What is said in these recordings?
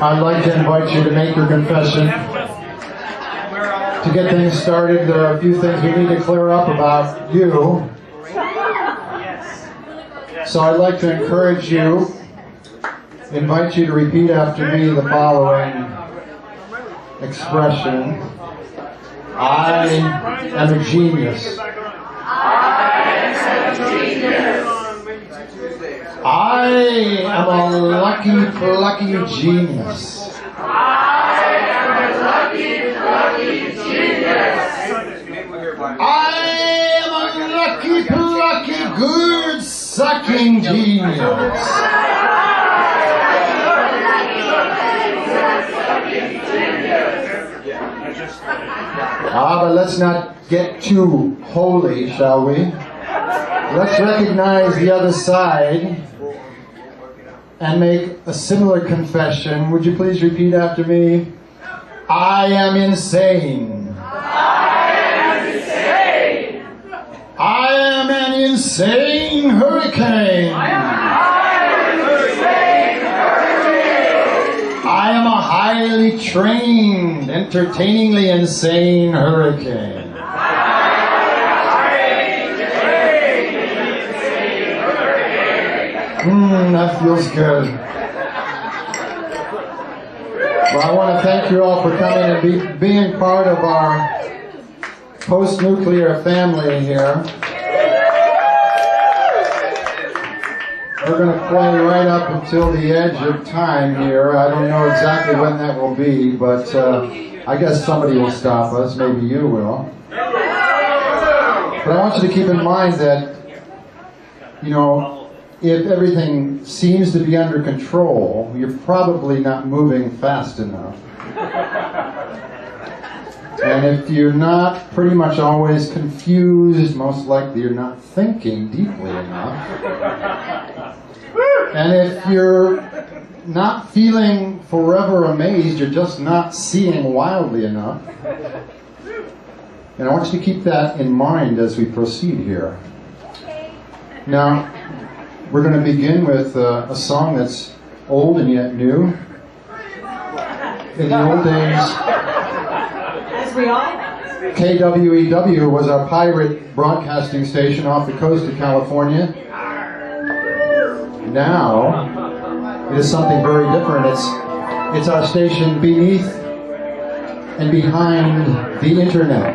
I'd like to invite you to make your confession. To get things started, there are a few things we need to clear up about you. So I'd like to encourage you, invite you to repeat after me the following expression. I am a genius. I am a lucky, plucky genius. I am a lucky, plucky genius. I am a lucky, plucky, good sucking genius. But let's not get too holy, shall we? Let's recognize the other side and make a similar confession. Would you please repeat after me? I am insane. I am insane. I am an insane hurricane. I am an insane hurricane. I am a highly trained, entertainingly insane hurricane. That feels good. Well, I want to thank you all for coming and being part of our post-nuclear family here. We're going to play right up until the edge of time here. I don't know exactly when that will be, but I guess somebody will stop us. Maybe you will. But I want you to keep in mind that, you know, if everything seems to be under control, you're probably not moving fast enough. And if you're not pretty much always confused, most likely you're not thinking deeply enough. And if you're not feeling forever amazed, you're just not seeing wildly enough. And I want you to keep that in mind as we proceed here. Now, we're going to begin with a song that's old and yet new. In the old days, as we all, KWEW was a pirate broadcasting station off the coast of California. Now, it is something very different. It's our station beneath and behind the internet.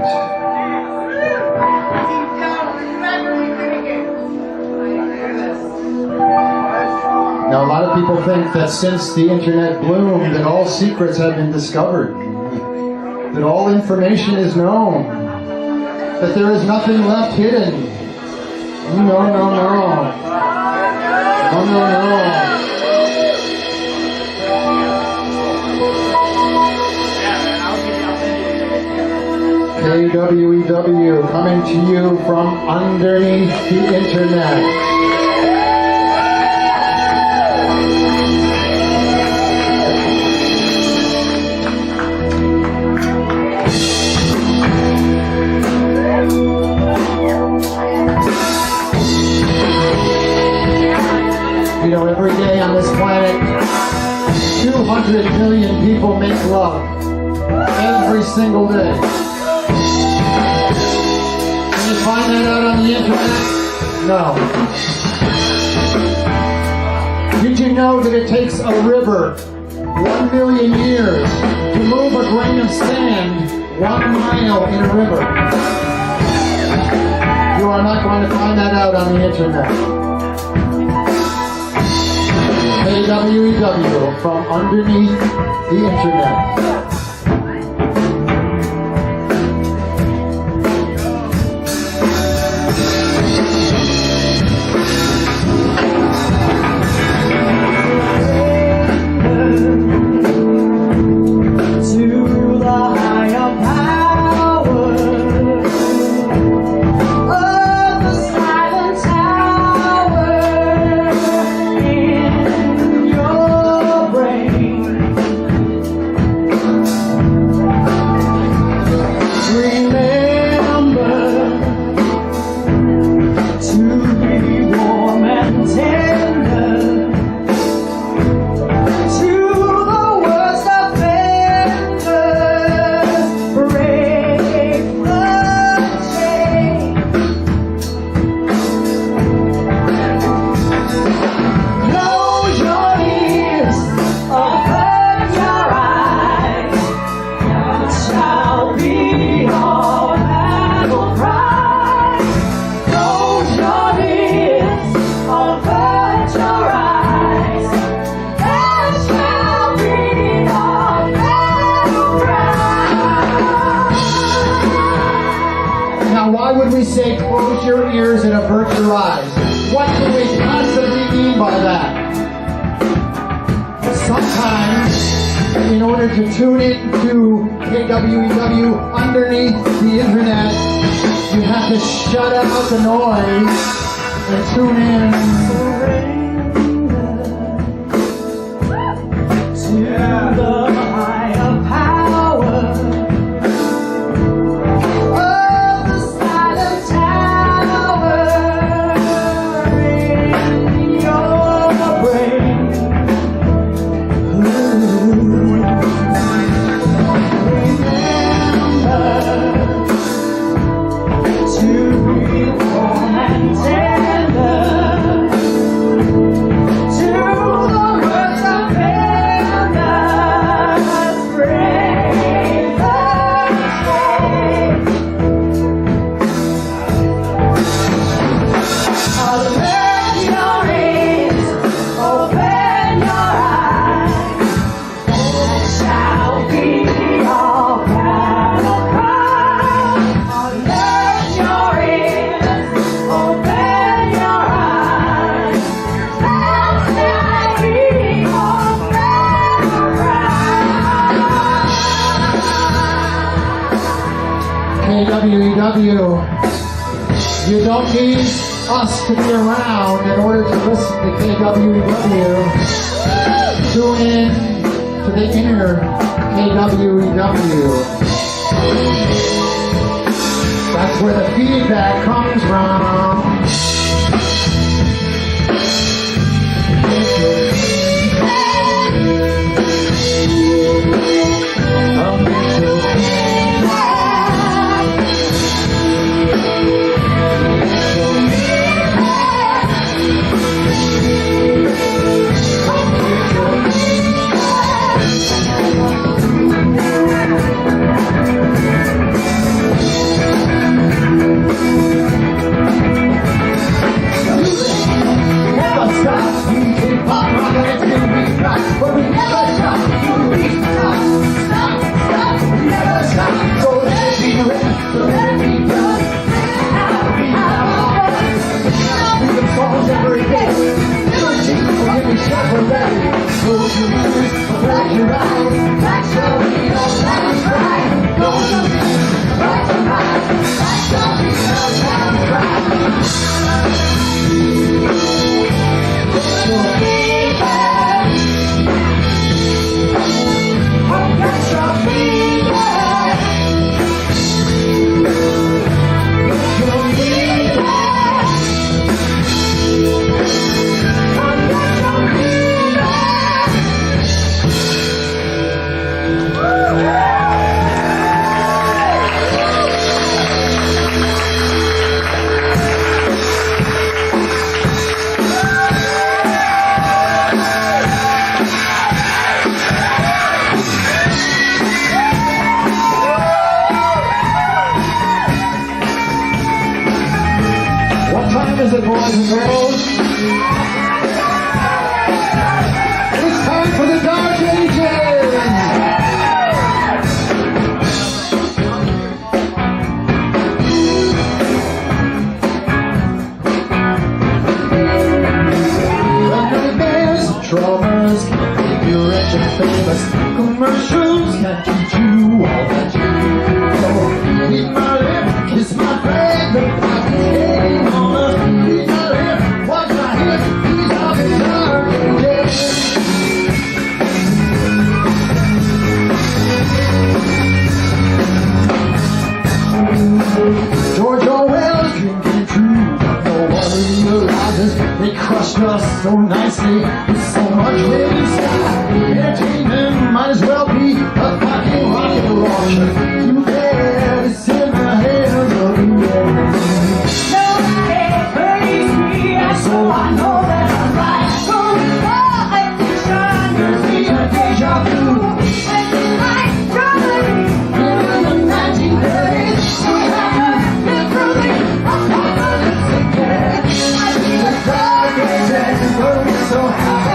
Now, a lot of people think that since the internet bloomed, that all secrets have been discovered, that all information is known, that there is nothing left hidden. No, no, no. No, no, no. KWEW coming to you from underneath the internet. You know, every day on this planet, 200 million people make love. Every single day. Can you find that out on the internet? No. Did you know that it takes a river 1 million years to move a grain of sand 1 mile in a river? You are not going to find that out on the internet. KWEW from underneath the internet. we say close your ears and avert your eyes? What do we possibly mean by that? Sometimes, in order to tune in to KWEW underneath the internet, you have to shut out the noise and tune in to the higher power of the silent tower in your brain. KWEW, you don't need us to be around in order to listen to KWEW. Tune in to the inner KWEW. That's where the feedback comes from. Is it, boys and girls? It's time for the Dark Ages! Nightmares, traumas, keep you rich and famous. Commercials can't teach you all that you know. Eat my lip, kiss my favorite poppy game on us. George Orwell's drinking true, but no one realizes they crushed us so nicely with so much living style. Entertainment might as well be a fucking rocket launcher. Too bad it's in the hands of the enemy. Nobody believes me, so I know that I'm right. From politician, there's me a deja vu. And tonight, Germany, in the 1930s, we have to live through the apocalypse again. I see the dark ages, but we're so happy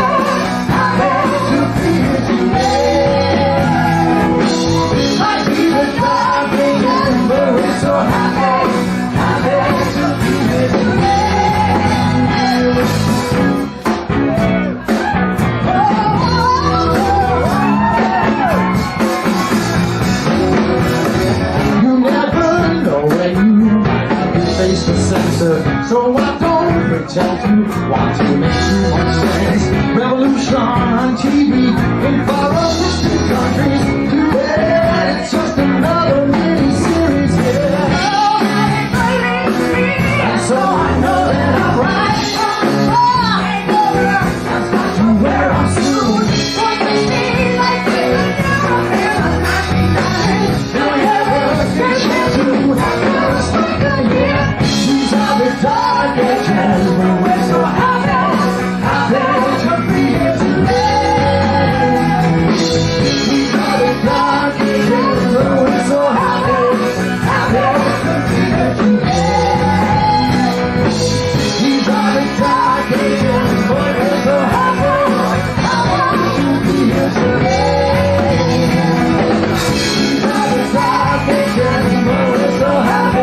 to be here today. I see the dark ages, but we're so happy So I don't pretend to want to make too much sense. Revolution on TV in far distant countries. Too bad it's just another mini-series, yeah. And so I know that I'm right. That's not to where I'm soon. Now we have a good chance to have a second here. These are the dark ages when we're so happy to be here today. These are the dark ages when we're so happy to be here today. These are the dark ages when we're so happy to be here today. These are the dark ages when we're so happy.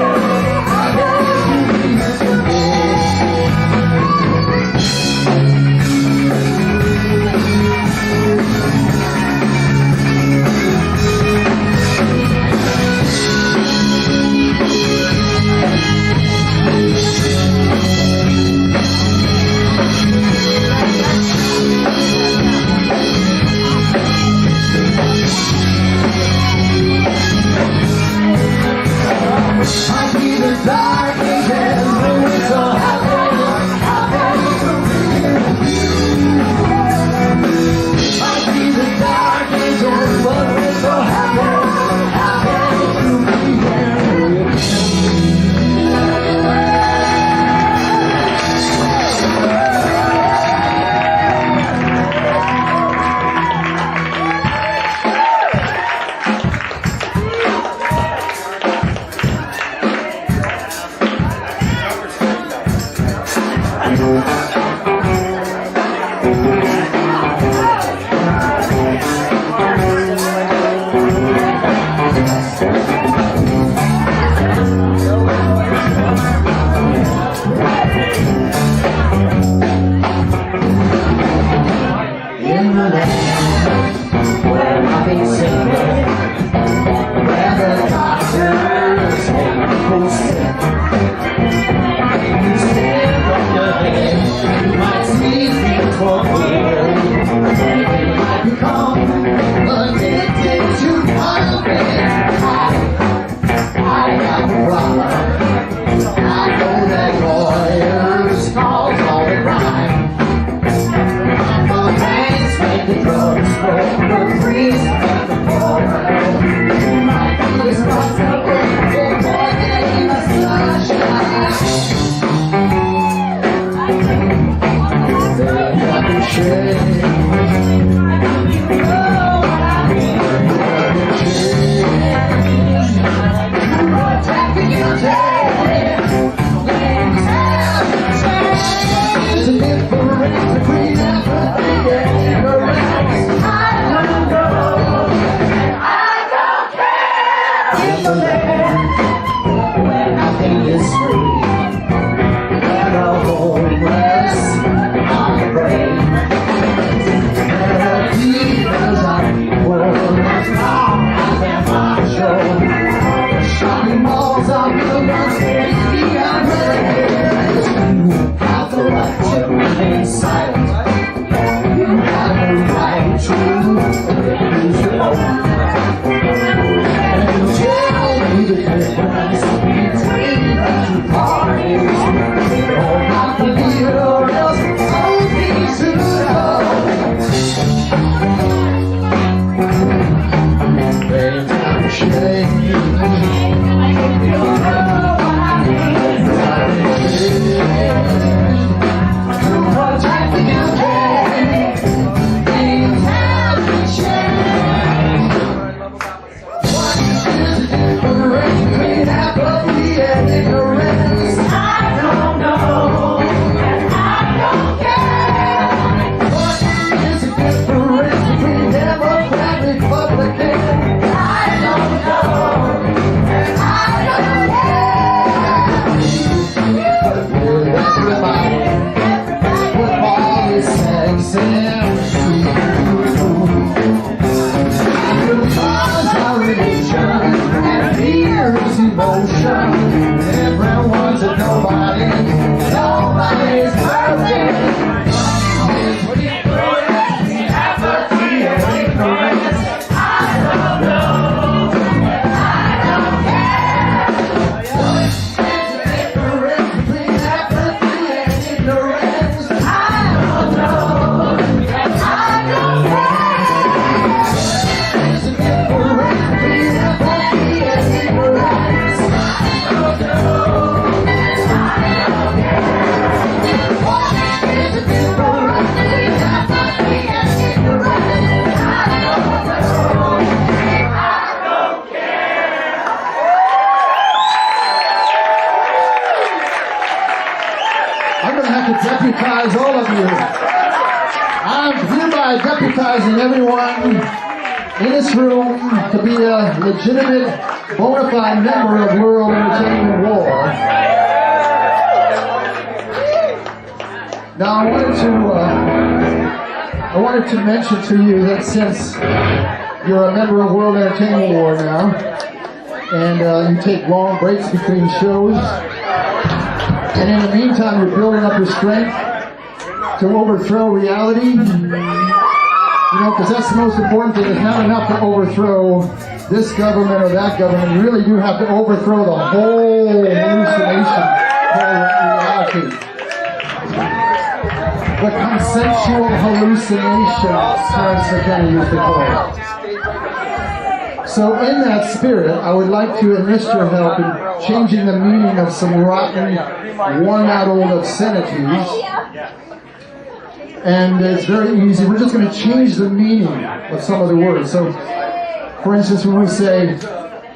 Everyone's a nobody. deputize all of you. I'm hereby deputizing everyone in this room to be a legitimate, bona fide member of World Entertainment War. Now, I wanted to mention to you that since you're a member of World Entertainment War now, and you take long breaks between shows, and in the meantime you're building up your strength to overthrow reality, because that's the most important thing. It's not enough to overthrow this government or that government. You really do have to overthrow the whole hallucination called reality. The consensual hallucination, Clarence McKenna used to call it. So in that spirit, I would like to enlist your help in changing the meaning of some rotten, worn-out old obscenities. And it's very easy. We're just going to change the meaning of some of the words. So, for instance, when we say,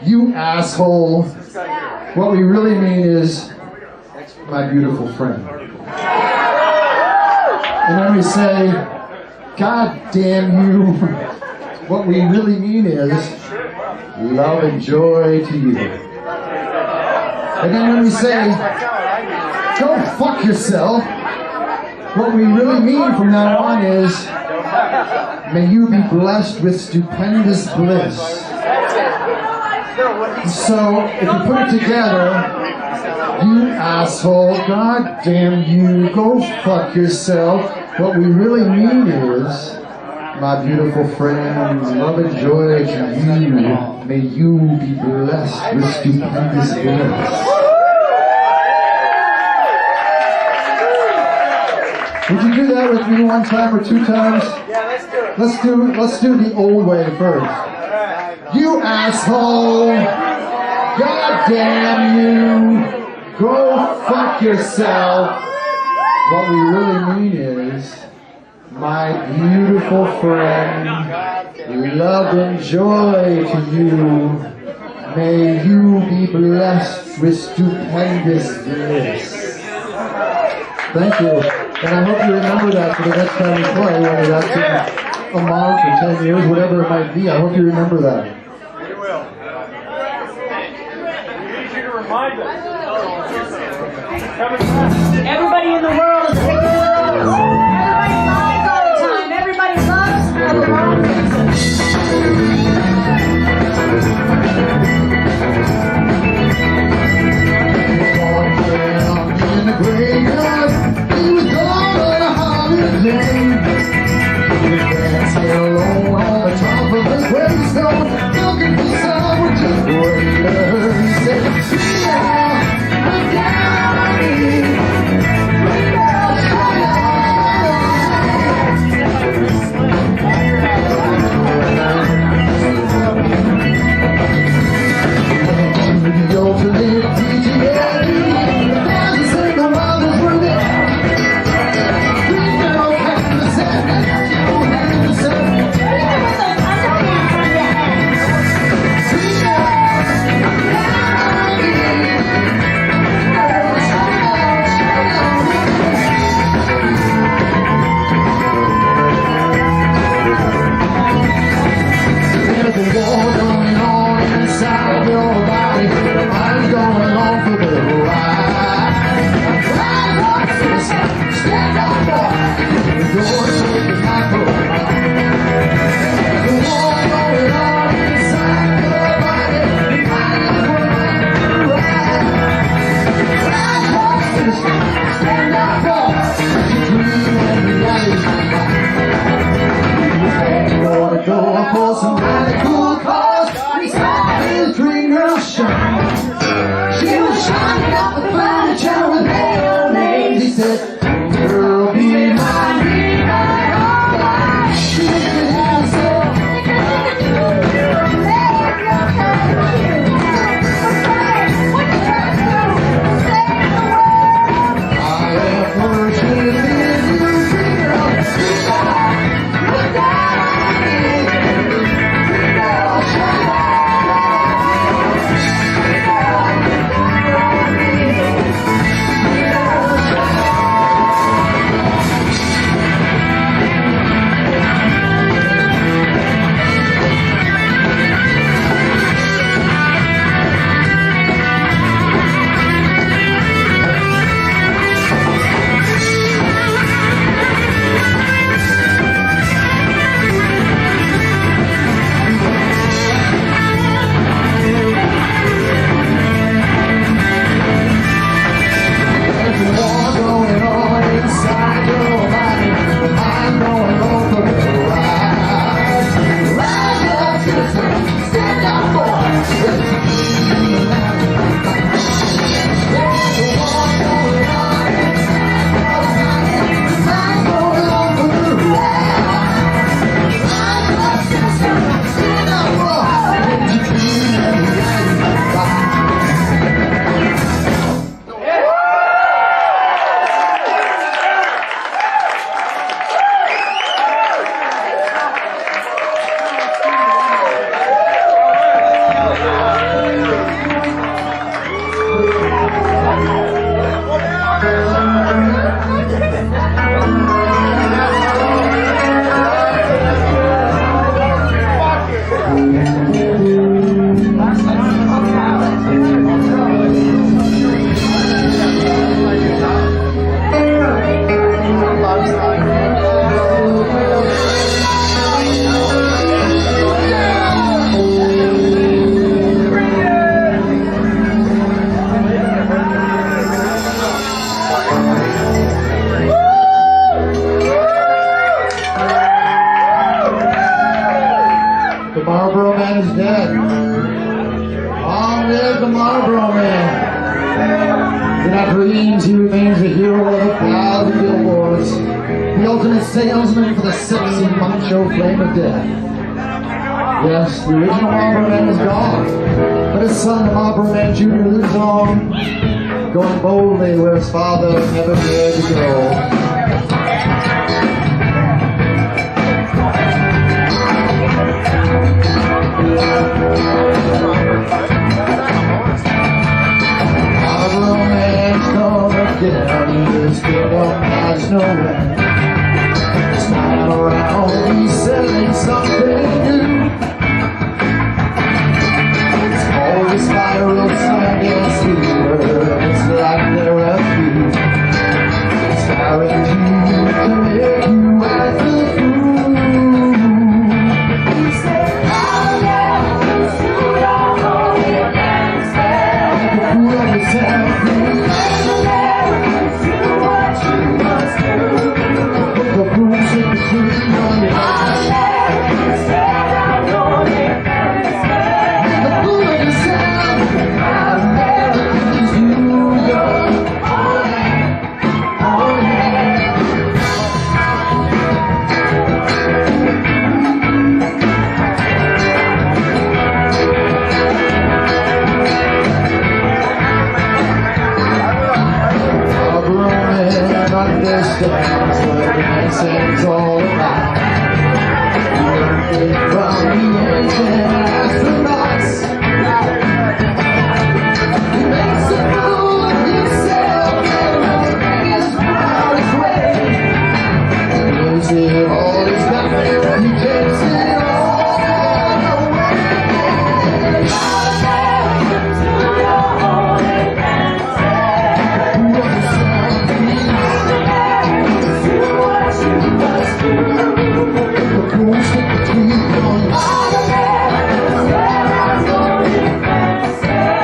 "you asshole," what we really mean is, "my beautiful friend." And when we say, "God damn you," what we really mean is, love and joy to you. And then when we say, "go fuck yourself," what we really mean from now on is, may you be blessed with stupendous bliss. So, if you put it together, "you asshole, God damn you, go fuck yourself," what we really mean is, my beautiful friend, love and joy to you, may you be blessed with stupendous bliss. Would you do that with me one time or two times? Yeah, let's do it. Let's do the old way first. "You asshole, God damn you, go fuck yourself." What we really mean is, my beautiful friend, love and joy to you, may you be blessed with stupendous bliss. Thank you. And I hope you remember that for the next time we play, whether that's in a month or 10 years, whatever it might be. I hope you remember that. We will. We need you to remind us. Everybody in the world is taking the world. Everybody lies all the time. Everybody loves for the wrong reasons. In the graveyard, he was gone on a holiday. He was dancing alone on the top of the gravestone, looking for someone to break her. He said, "Yeah, I'm down on me. The ultimate DJ. Marlboro Man. In our dreams, he remains the hero of the crowd of billboards, the ultimate salesman for the sexy macho flame of death. Yes, the original Marlboro Man is gone, but his son, the Marlboro Man Jr., lives on, going boldly where his father never dared to go. Marlboro Man's gonna get on his kingdom has no end. This time around he's selling something new. It's called the spiral Sunday Sleeper. It's like there are few. It's guaranteed to make you act the fool. He said, I'll never do your holy Wednesday. The fool of yourself, please. I'll never do what you must do. Put the rules in between on your I'll never stand on holy Wednesday. The fool of yourself, I'll never do your holy, holy. Marlboro Man understands what dancing's all about. You learned it from the ancient astronauts. He makes a fool of himself in his proudest way. He gives it all he's got, he takes it all away. I'll never do your holy Wednesday. Fool of yourself, please. Do what you must do. The cool stick between on your I'll never stand on holy Wednesday.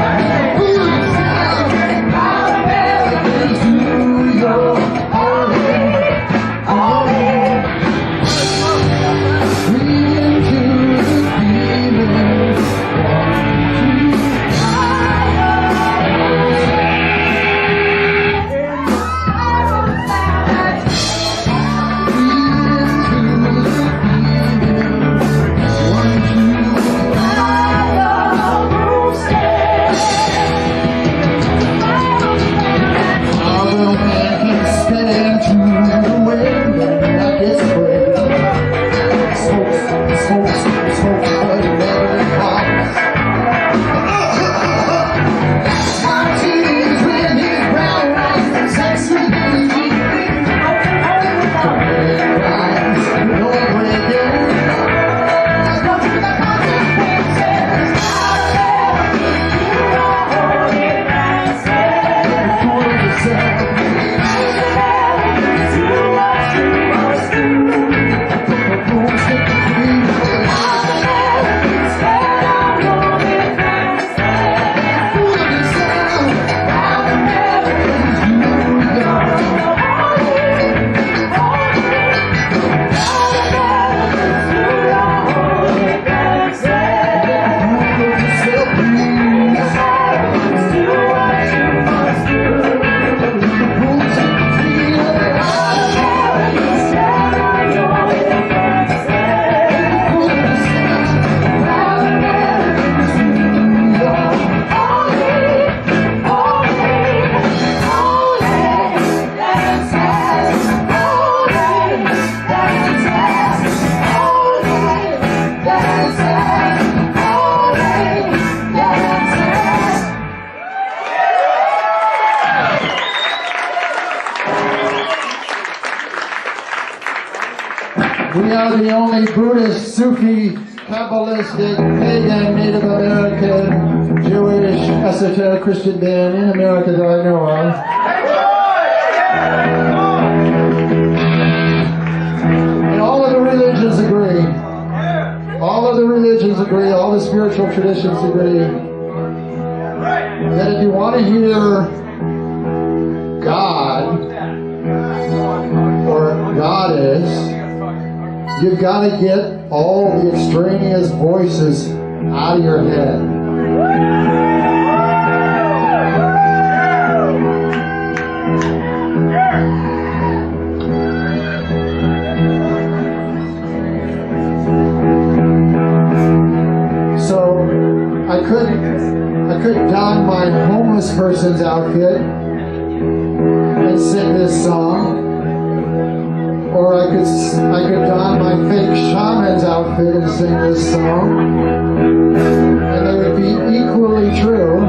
Fool of yourself, I'll never do your holy, holy. Breathe into the feeling. Marlboro Man can stand to the wind and not get sprayed. Smokes, smokes, smokes, but he never coughs. That's why he's with his brown rice and sexy baby. Guys, no breaking. Just go to the consequences. I'll never do your holy Wednesday. Fool of yourself. We are the only Buddhist, Sufi, Kabbalistic, pagan, Native American, Jewish, esoteric Christian band in America that I know of. And all of the religions agree. All of the religions agree, all the spiritual traditions agree, that if you want to hear God or Goddess, you've got to get all the extraneous voices out of your head. my homeless person's outfit and sing this song. Or I could don my fake shaman's outfit and sing this song. And they would be equally true.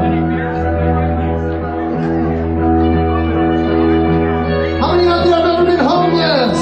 How many out there have ever been homeless?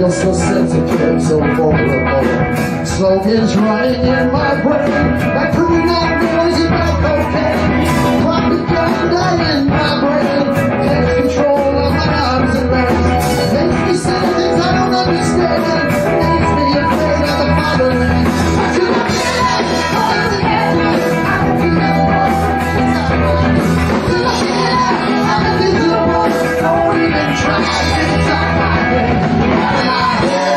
So sensitive, so vulnerable. Slogans running in my brain, like criminal noise about cocaine. Propaganda in my brain takes control of my arms and legs. Makes me say things I don't understand. Makes me afraid of the fatherland. I should have been all together. I don't feel I'm invisible. Don't even try inside my head. Yeah.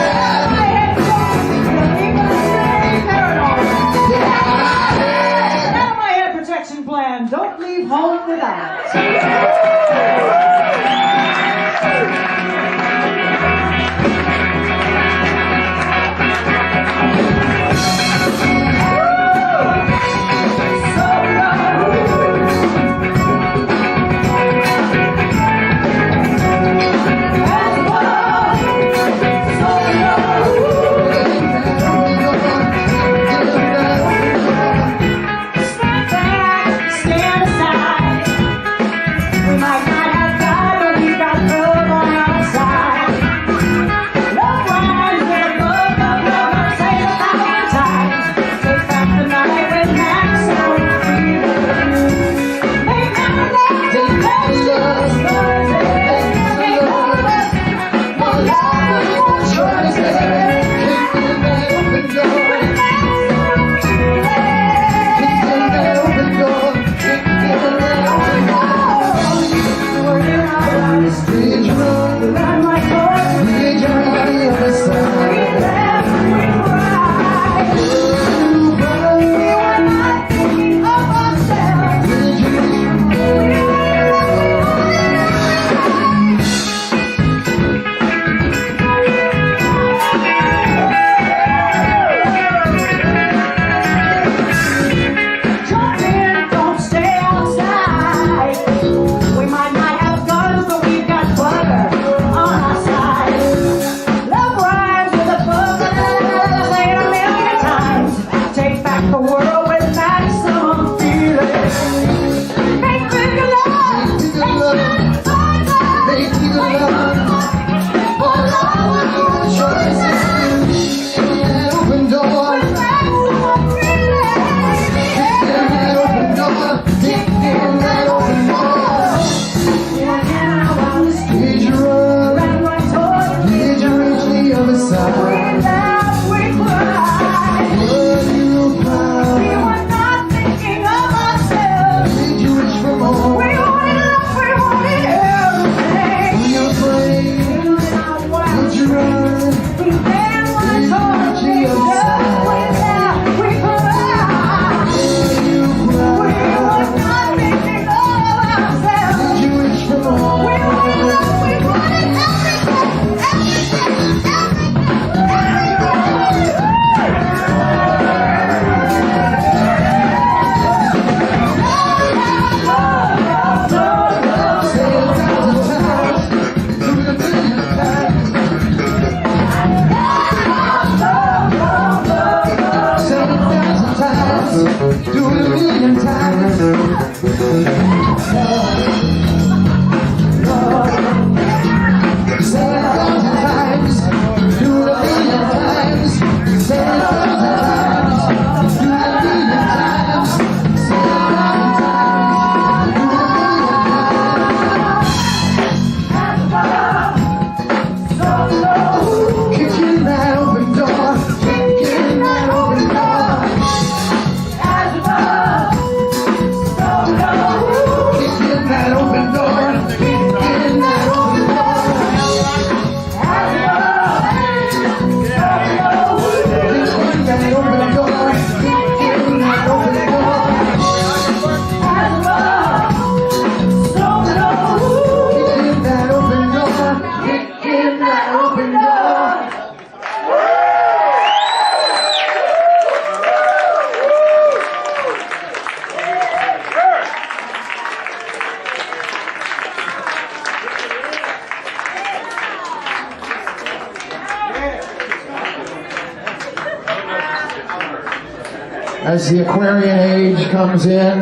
As the Aquarian age comes in,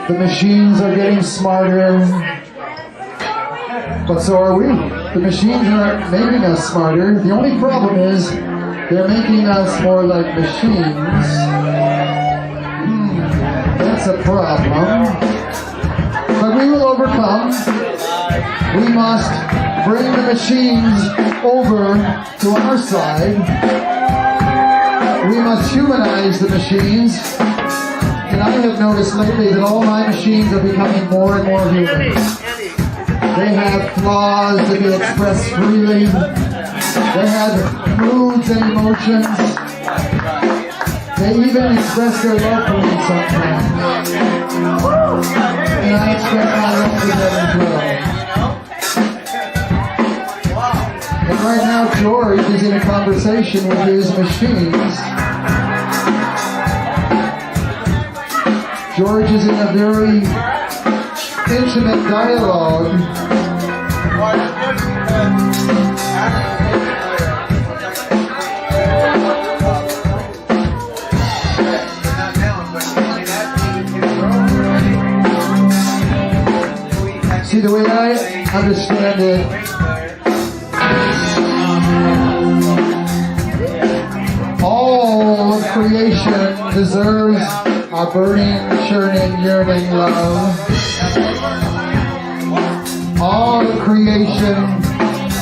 the machines are getting smarter, but so are we. The machines are making us smarter. The only problem is they're making us more like machines. That's a problem. But we will overcome. We must bring the machines over to our side. We must humanize the machines. And I have noticed lately that all my machines are becoming more and more human. They have flaws that can express freely. They have moods and emotions. They even express their love for me sometimes. And I express my love for them as well. And right now George is in a conversation with his machines. George is in a very intimate dialogue. See, the way I understand it, all of creation deserves a burning, churning, yearning love. All of creation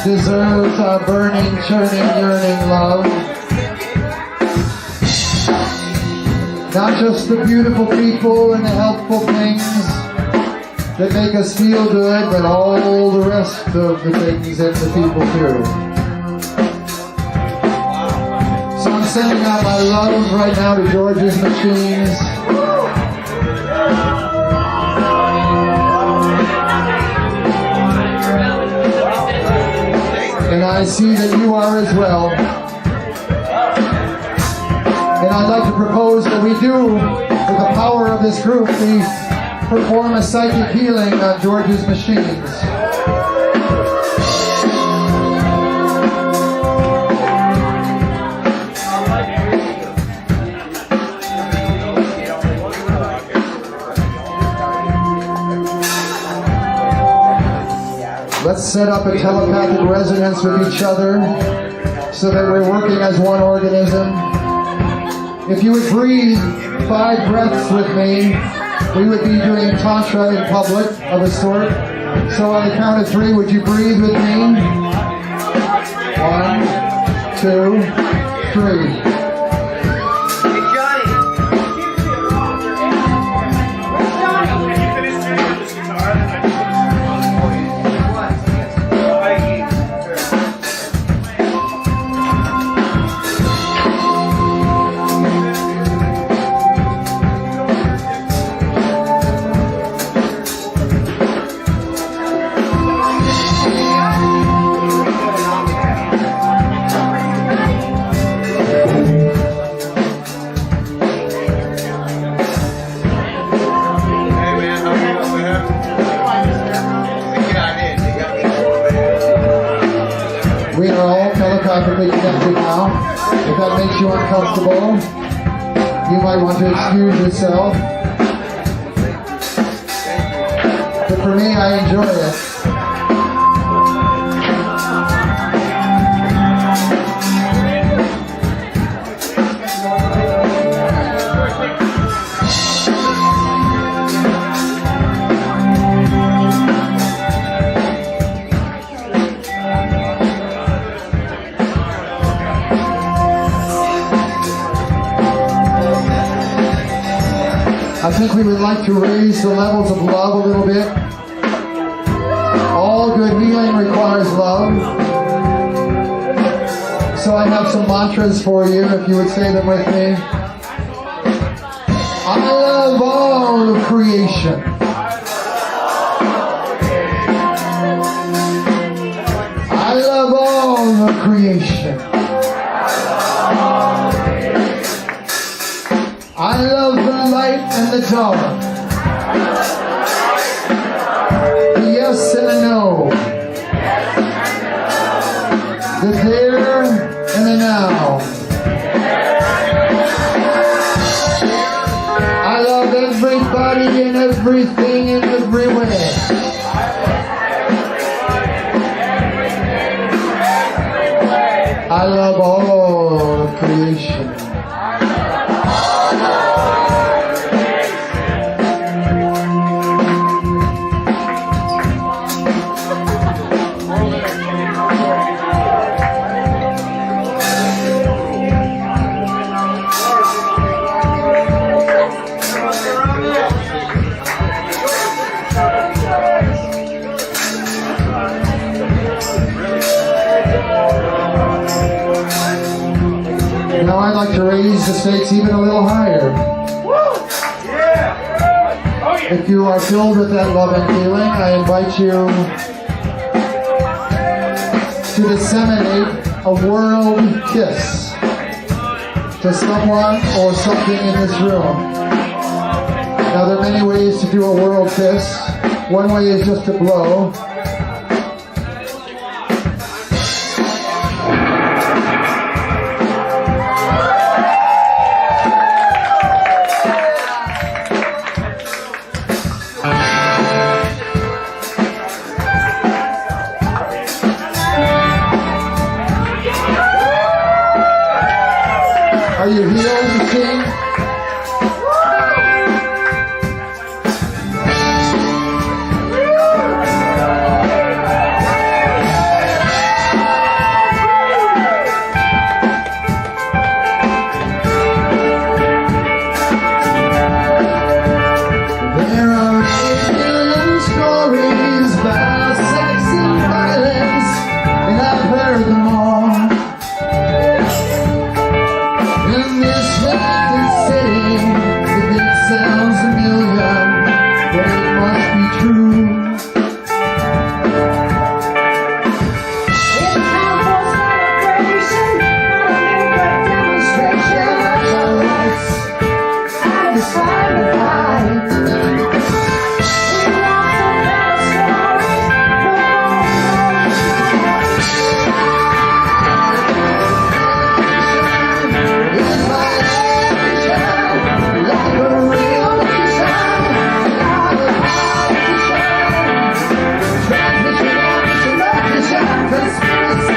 deserves a burning, churning, yearning love. Not just the beautiful people and the helpful things that make us feel good, but all the rest of the things and the people too. So I'm sending out my love right now to George's machines. And I see that you are as well. And I'd like to propose that we do, with the power of this group, we perform a psychic healing on George's machines. Let's set up a telepathic resonance with each other so that we're working as one organism. If you would breathe 5 breaths with me, we would be doing tantra in public of a sort. So on the count of 3, would you breathe with me? 1, 2, 3. We are all telepathically connected now. If that makes you uncomfortable, you might want to excuse yourself. But for me, I enjoy it. I think we would like to raise the levels of love a little bit. All good healing requires love. So I have some mantras for you, if you would say them with me. I love all of creation. I love all of creation. I love the light and the dark, the yes and the no, the there and the now. creation. Now I'd like to raise the stakes even a little higher. If you are filled with that love and feeling, I invite you to disseminate a world kiss to someone or something in this room. Now there are many ways to do a world kiss. One way is just to blow. Are you healed, machine? There are 8 million stories about sex and violence, and I've heard them all. In this vacant city, if it sells a million, then it must be true. It's time for celebration, not a make-up demonstration of our rights. I decide to fight. We want the better stories, It's my ambition, like a real nation, not a politician. Transmission, ambition, conspiracy,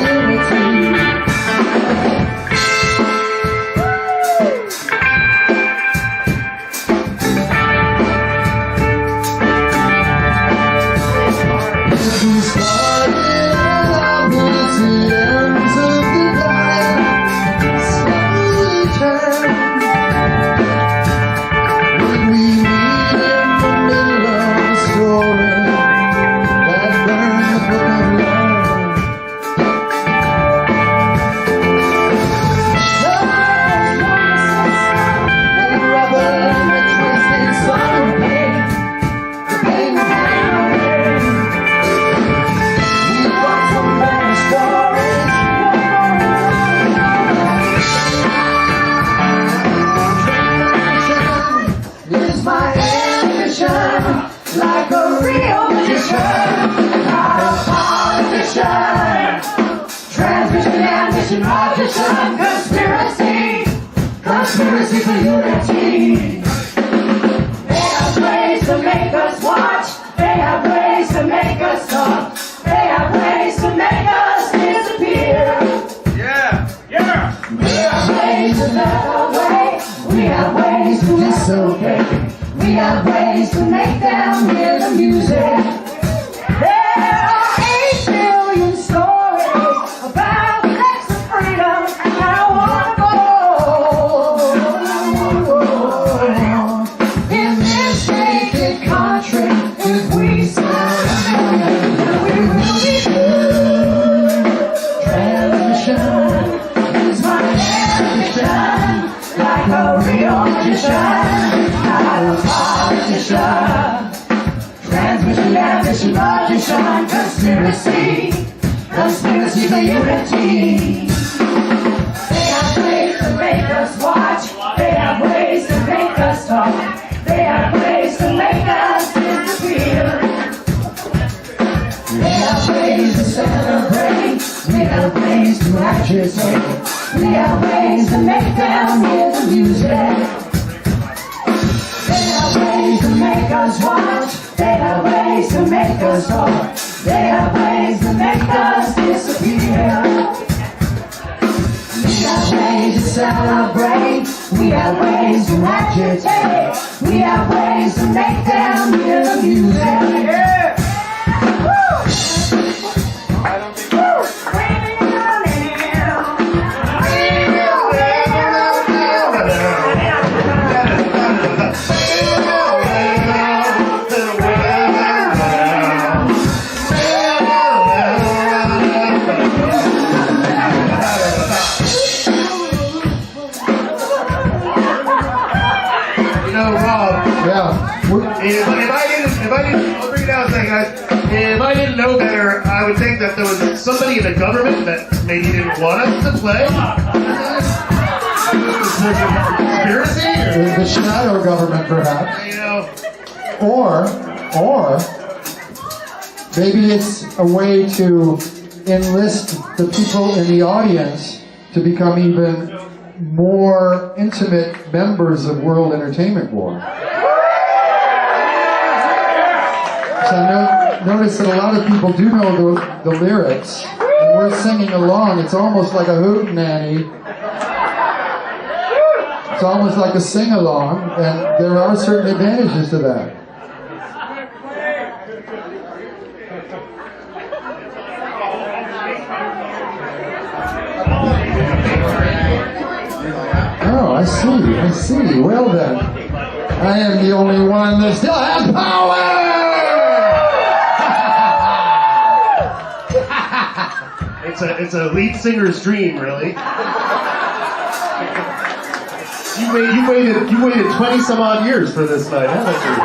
unity. We started our love at the ends of the line, slowly turned. When we meet in the middle of a story that burned the book of love. The rubber and the twisted sun of pain, the pain of memory. We've got some better stories. Transmission is my ambition, like a real magician, not a politician. Transmission, ambition, magician, conspiracy for unity. They have ways to make us watch. They have ways to make us talk. They have ways to make us disappear. We have ways to look away. We have ways to disobey. We have ways to make them hear the music. There are 8 billion stories about sex and freedom, and I wanna go in this naked country. If we stand, we will be good. Transmission is my ambition, like a real magician, not a politician. Transmission, ambition, magician, conspiracy for unity. They have ways to make us watch. They have ways to make us talk. They have ways to make us disappear. We have ways to celebrate. We have ways to agitate. We have ways to make them hear the music. They have ways to make us watch. They have ways to make us talk. They have ways to make us disappear. celebrate. We have ways to agitate. We have ways to make them hear the music. If I didn't, I'll bring it down a second, guys. If I didn't know better, I would think that there was somebody in the government that maybe didn't want us to play. Is this a conspiracy? The shadow government, perhaps. You know. Or maybe it's a way to enlist the people in the audience to become even more intimate members of World Entertainment War. So notice that a lot of people do know the lyrics, and we're singing along. It's almost like a hootenanny. It's almost like a sing-along, and there are certain advantages to that. Oh, I see. Well then, I am the only one that still has power! It's a lead singer's dream, really. You waited 20 some odd years for this night, haven't you?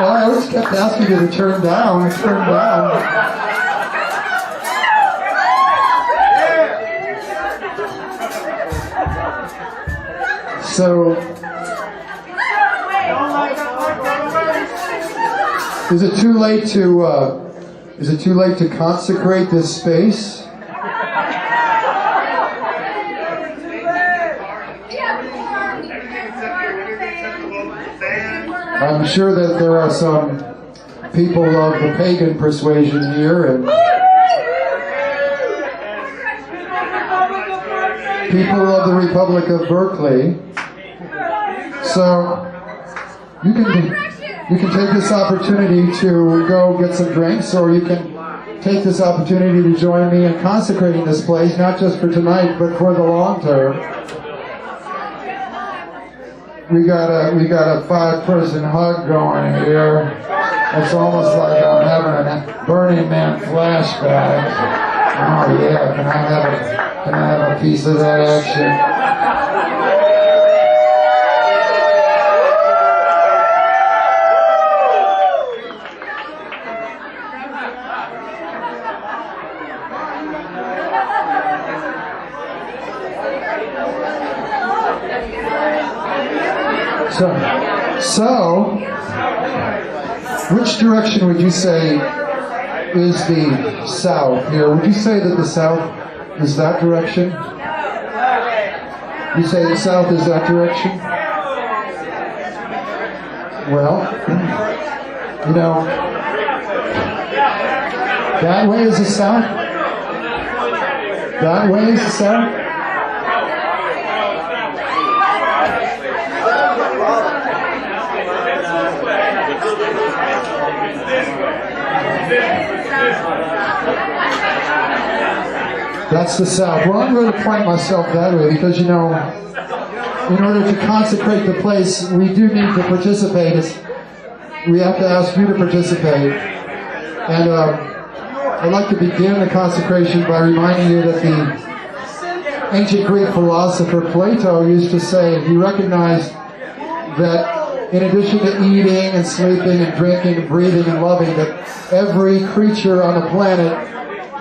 Well, I always kept asking you to turn down. I turned down. So, is it too late to consecrate this space? I'm sure that there are some people of the pagan persuasion here, and people of the Republic of Berkeley. So you can take this opportunity to go get some drinks, or you can take this opportunity to join me in consecrating this place, not just for tonight, but for the long term. We got a 5-person hug going here. It's almost like I'm having a Burning Man flashback. Oh yeah, can I have a piece of that action? So, which direction would you say is the south here? Would you say that the south is that direction? You say the south is that direction? Well, you know, that way is the south? That way is the south? That's the south. Well, I'm going to point myself that way because, you know, in order to consecrate the place, we do need to participate. We have to ask you to participate. And I'd like to begin the consecration by reminding you that the ancient Greek philosopher Plato used to say, he recognized that in addition to eating and sleeping and drinking and breathing and loving, that every creature on the planet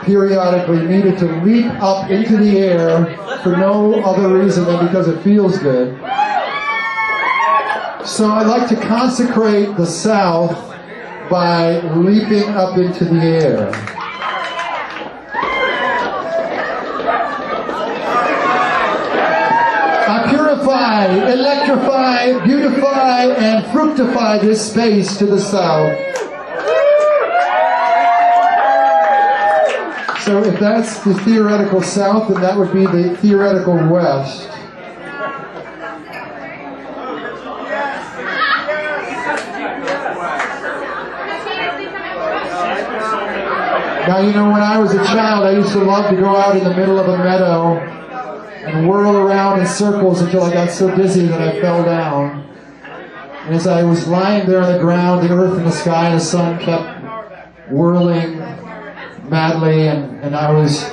periodically needed to leap up into the air for no other reason than because it feels good. So I'd like to consecrate the South by leaping up into the air. I purify, electrify, beautify, and fructify this space to the South. So if that's the theoretical South, then that would be the theoretical West. Now, you know, when I was a child, I used to love to go out in the middle of a meadow and whirl around in circles until I got so dizzy that I fell down. And as I was lying there on the ground, the earth and the sky and the sun kept whirling madly, and I was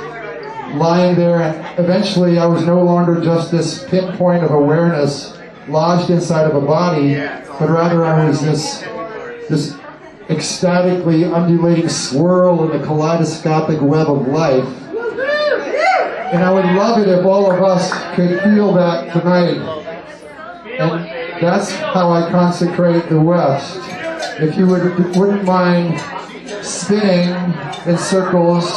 lying there, and eventually I was no longer just this pinpoint of awareness lodged inside of a body, but rather I was this ecstatically undulating swirl in the kaleidoscopic web of life. And I would love it if all of us could feel that tonight. And that's how I consecrate the West. If you wouldn't mind spinning in circles,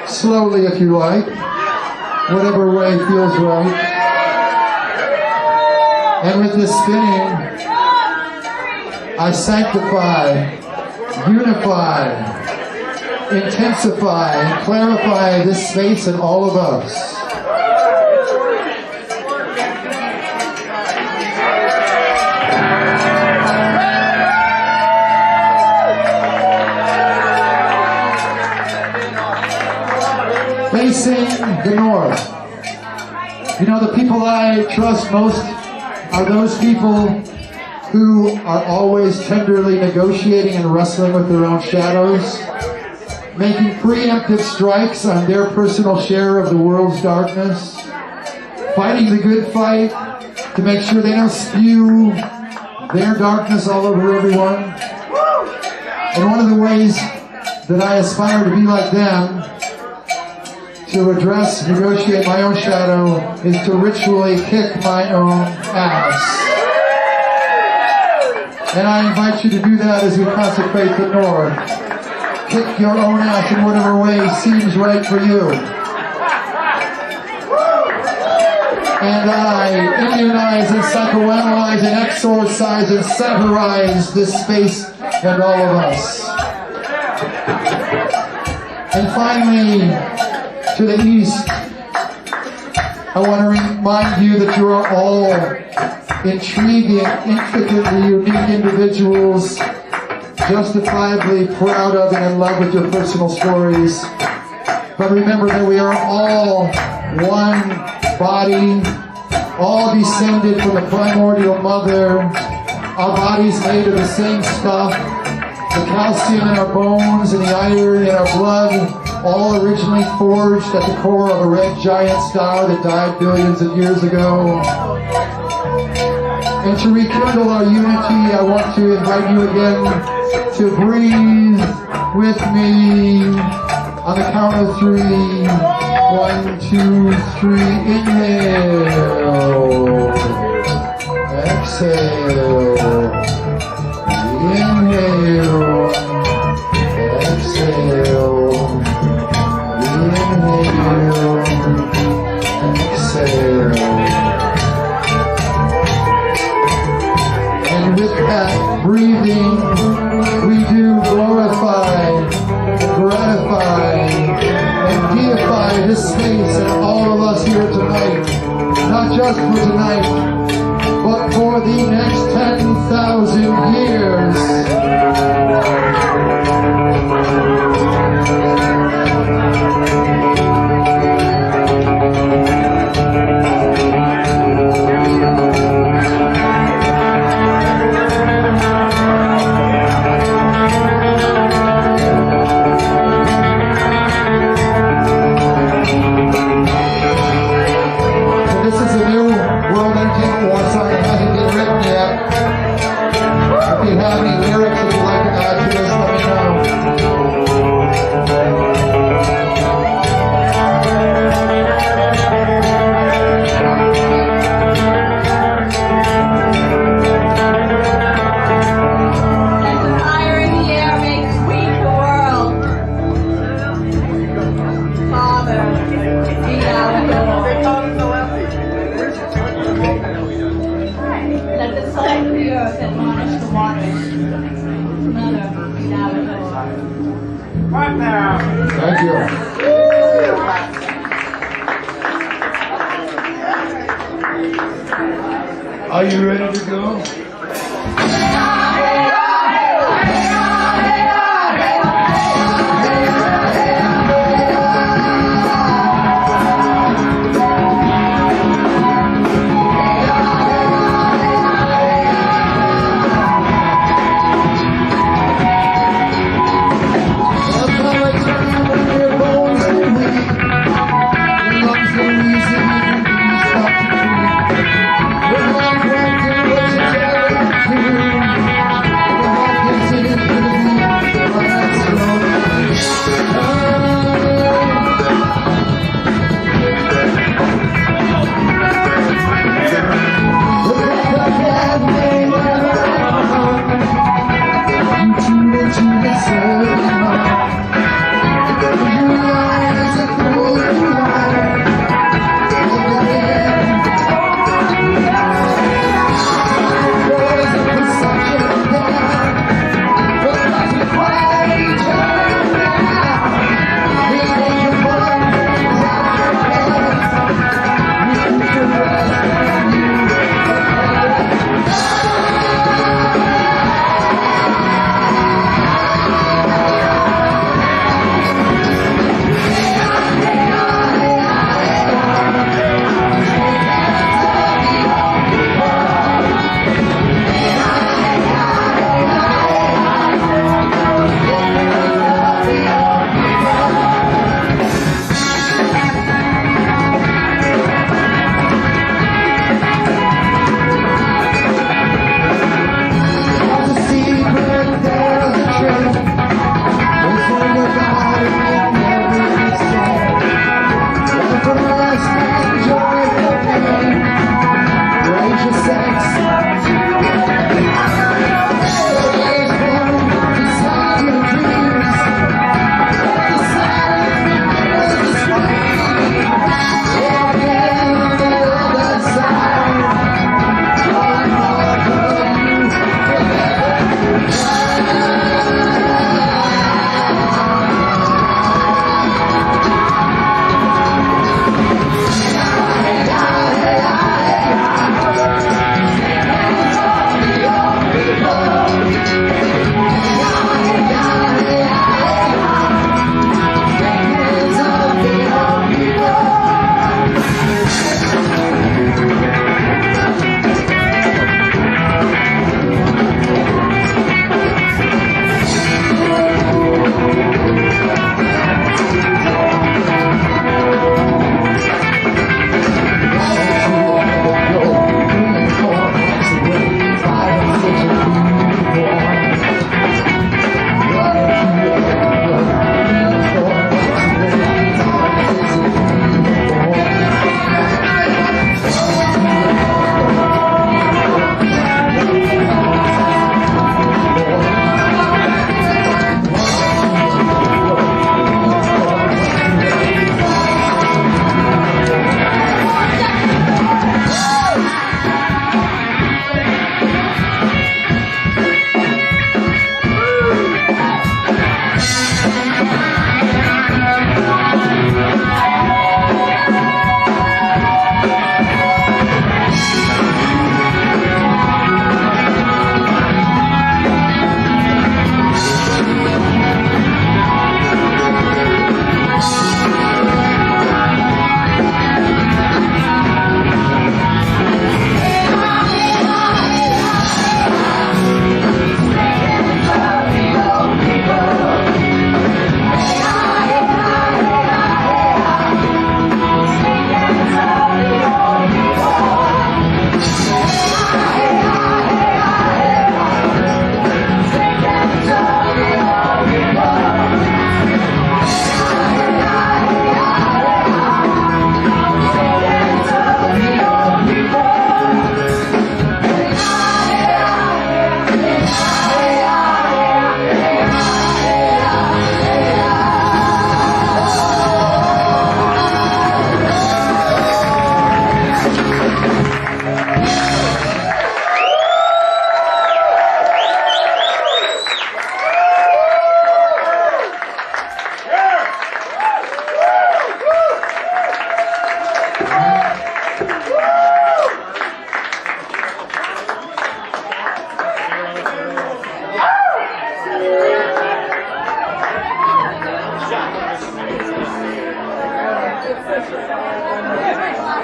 slowly if you like, whatever way feels right. And with this spinning, I sanctify, unify, intensify, and clarify this space and all of us. Facing the north. You know, the people I trust most are those people who are always tenderly negotiating and wrestling with their own shadows, making preemptive strikes on their personal share of the world's darkness, fighting the good fight to make sure they don't spew their darkness all over everyone. And one of the ways that I aspire to be like them, to address, negotiate my own shadow, is to ritually kick my own ass. And I invite you to do that as we consecrate the North. Kick your own ass in whatever way seems right for you. And I immunize and psychoanalyze and exorcise and satirize this space and all of us. And finally, to the east, I want to remind you that you are all intriguing, intricately unique individuals, justifiably proud of and in love with your personal stories. But remember that we are all one body, all descended from the primordial mother, our bodies made of the same stuff, the calcium in our bones and the iron in our blood, all originally forged at the core of a red giant star that died billions of years ago. And to rekindle our unity, I want to invite you again to breathe with me on the count of 3. 1, 2, 3, inhale. Exhale. Inhale. Exhale. Inhale. Exhale. And with that breathing, we do glorify, gratify, and deify this space and all of us here tonight. Not just for tonight, but for the next 10,000 years. Thank you. Are you ready to go?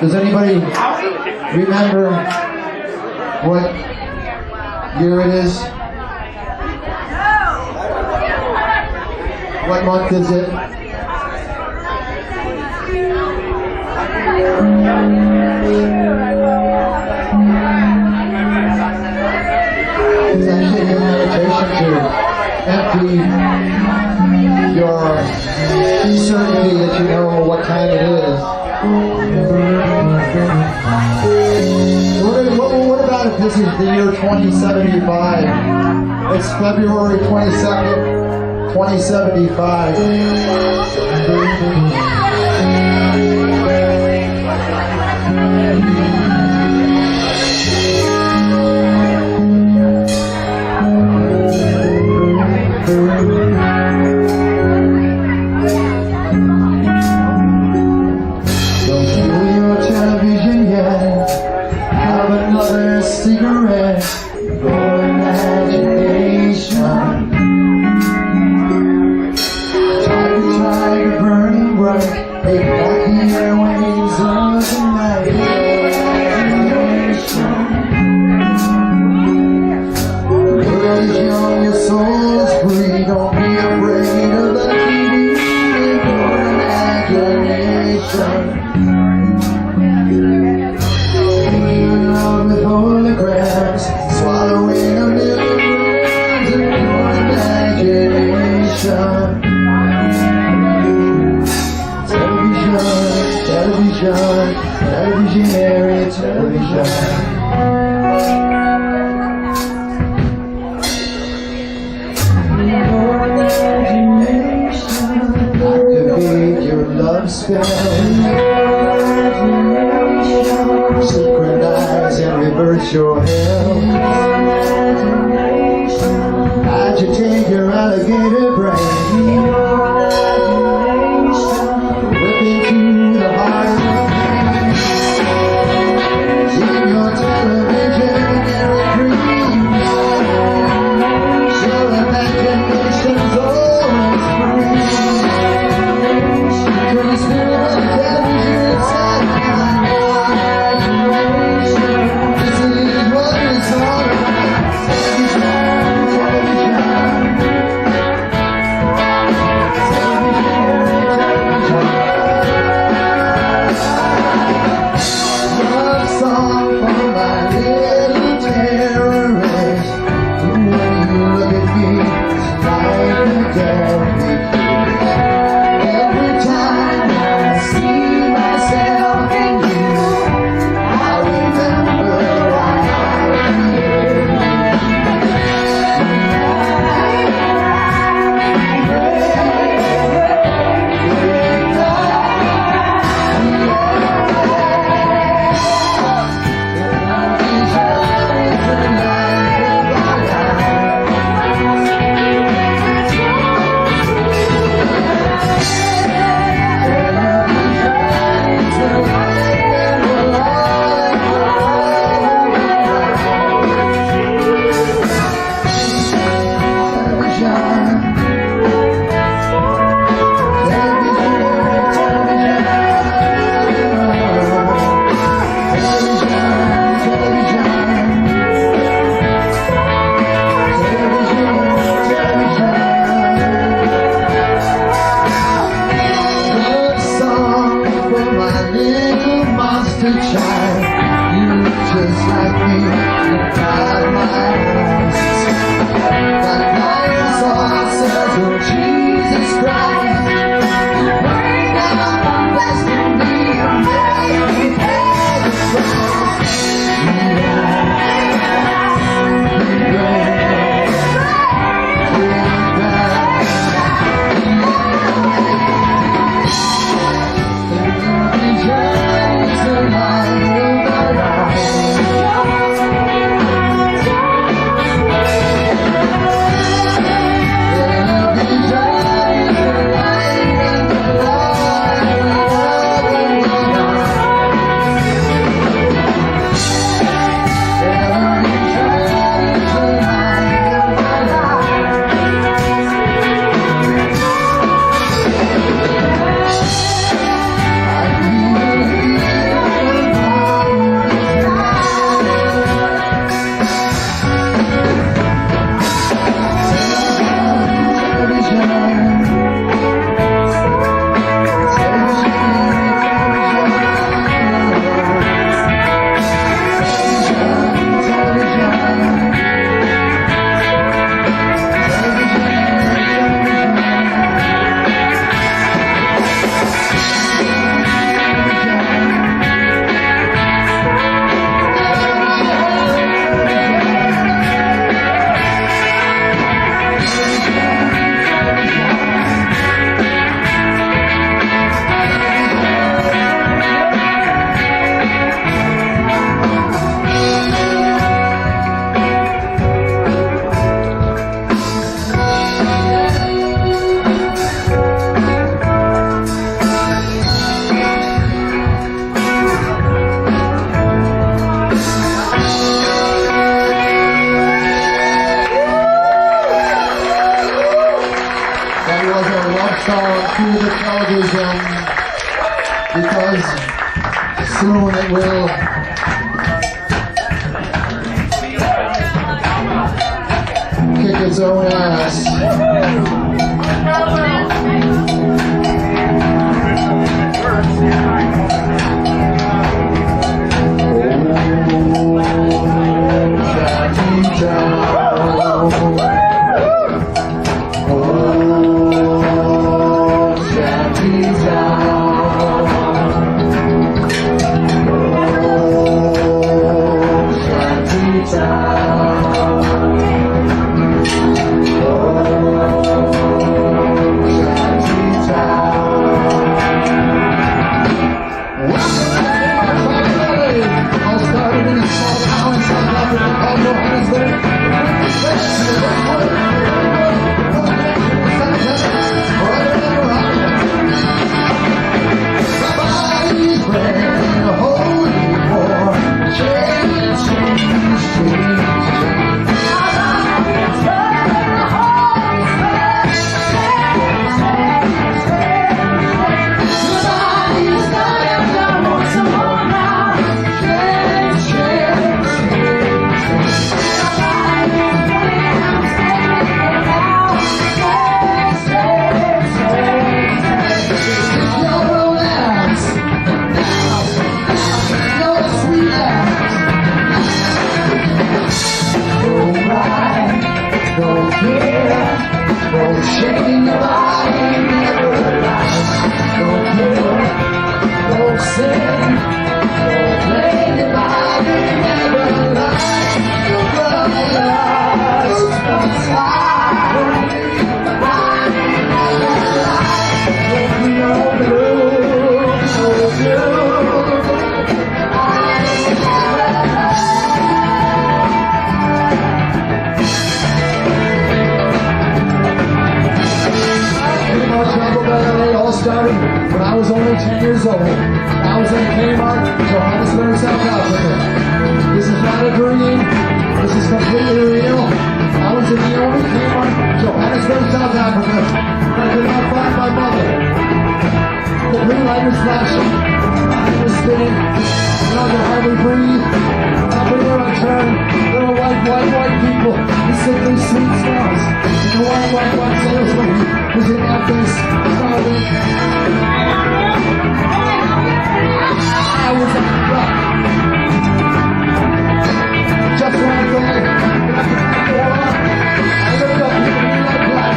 Does anybody remember what year it is? What month is it? It's actually an invitation to empty your certainty that you know what time it is. What about if this is the year 2075? It's February 22nd, 2075. Don't kill your television yet. Have another cigarette. Your imagination. Tiger burning bright. Take back the airwaves of the night. The world is young, your soul is free. Don't be afraid of the TV in your imagination. Making love with holograms, swallowing a milligrams in your imagination. Television, televisionary television. Activate your love spell. Synchronize and reverse your hell. Agitate your alligator brain. Whip into the heart of pain. In your televisionary dreams. Your imagination's always free. Can you spin on television set? This is what it's all about. Love song for my little terrorist. When you look at me, it's like a deadly kiss. Every time I see myself in you, I remember why I'm here. Child, you look just like me. You got my eyes. That night song says, oh Jesus Christ, bring down my destiny and make me pay the price. because soon it will kick its own ass. Shaking your body, never lie. Don't kill, don't sin, don't play your body, never lie. Your brothers don't slide. Your body never lie. Don't be no blue, no blue. Started when I was only 10 years old. I was in Kmart, Johannesburg, South Africa. This is not a dream. This is completely real. I was in the only Kmart, Johannesburg, South Africa. I could not find my mother. The blue light was flashing. I was spinning. And I could hardly breathe. Everywhere I turned, there were white people with sickly sweet smells. And the white salesman was in that face, starving. I was at the rock. Just when I thought I could go on, I looked up at the moonlight black.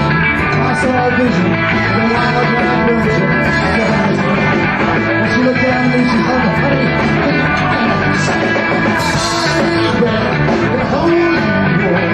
I saw a vision of a wild black virgin of Johannesburg. And she looked down at me, she said, honey, the holy war.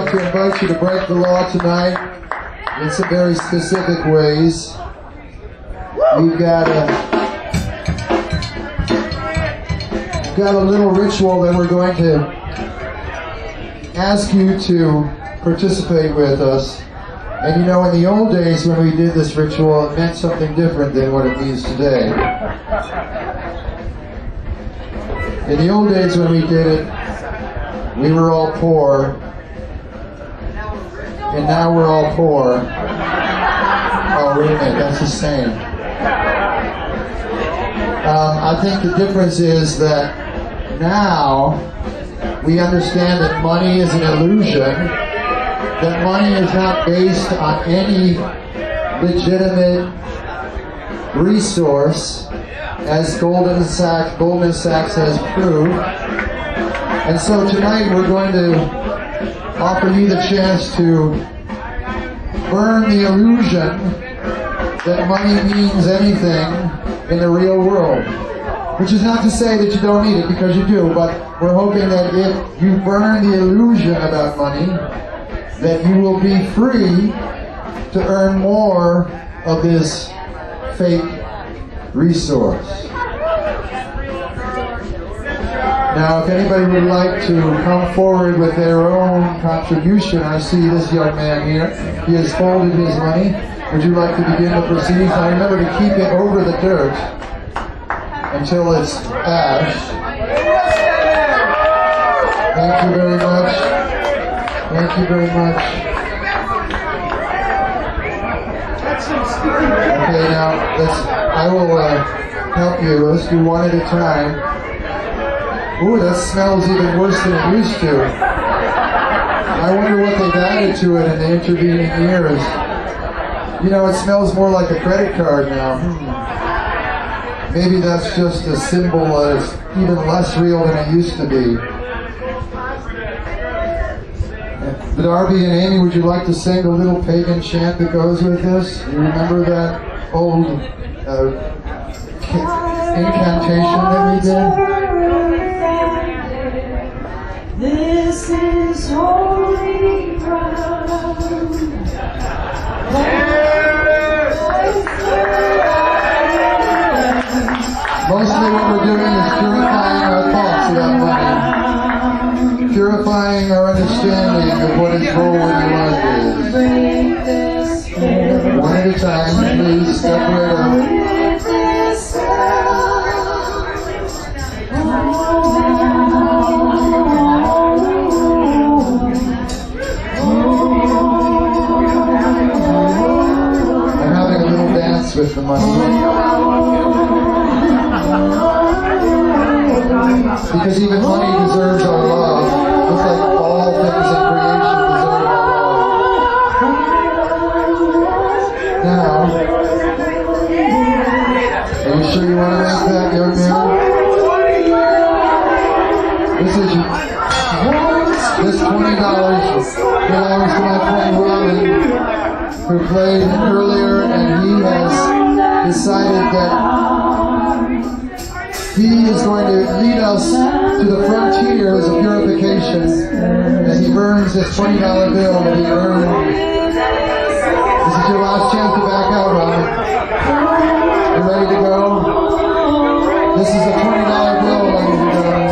like to invite you to break the law tonight in some very specific ways. We've got a little ritual that we're going to ask you to participate with us. And you know, in the old days when we did this ritual, it meant something different than what it means today. In the old days when we did it, we were all poor, and now we're all poor. Oh, wait a minute, that's the same. I think the difference is that now we understand that money is an illusion, that money is not based on any legitimate resource, as Goldman Sachs has proved. And so tonight we're going to offer you the chance to burn the illusion that money means anything in the real world. Which is not to say that you don't need it, because you do, but we're hoping that if you burn the illusion about money, that you will be free to earn more of this fake resource. Now, if anybody would like to come forward with their own contribution, I see this young man here. He has folded his money. Would you like to begin the proceedings? Now remember to keep it over the dirt until it's ash. Thank you very much. Thank you very much. Okay, now I will help you. Let's do one at a time. Ooh, that smells even worse than it used to. I wonder what they've added to it in the intervening years. You know, it smells more like a credit card now. Maybe that's just a symbol that is even less real than it used to be. Darby and Amy, would you like to sing a little pagan chant that goes with this? You remember that old incantation that we did? This is holy ground. Mostly what we're doing is purifying our thoughts about money. Purifying our understanding of what its role in your life is. One at a time, please, step right up. I'm having a little dance with the money. Because even money deserves our love, just like all things in creation deserve our love. Now, are you sure you want to make that, young man? This $20 belongs to my friend Robin, who played earlier, and he has decided that he is going to lead us to the frontiers of purification, and he burns this $20 bill that he earned. This is your last chance to back out, Robin. You ready to go? This is a $20 bill, ladies and gentlemen.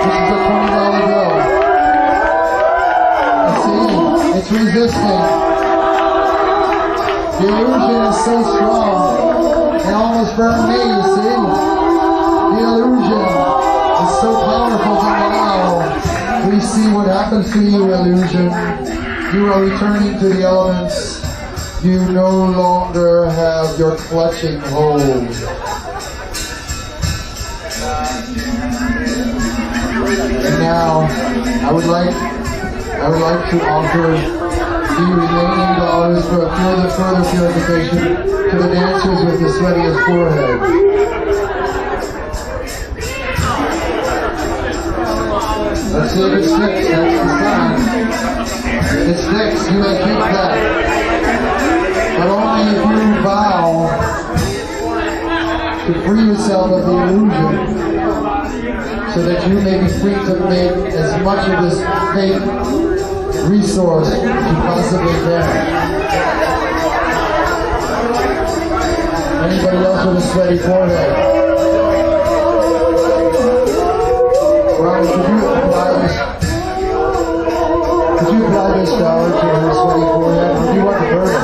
This is a $20 bill. See, it's resisting. The illusion is so strong, it almost burned me, you see? The illusion is so powerful that now we see what happens to you, illusion. You are returning to the elements. You no longer have your clutching hold. And now, I would like to offer the remaining dollars for further purification to the dancers with the sweatiest forehead. Let's see if it sticks. That's the sign. It sticks. You may keep that. But only if you vow to free yourself of the illusion, so that you may be free to make as much of this fake resource to possibly get. Anybody else with a sweaty forehead? Ronnie, could you apply this shower to her sweaty forehead? Or do you want to burn it?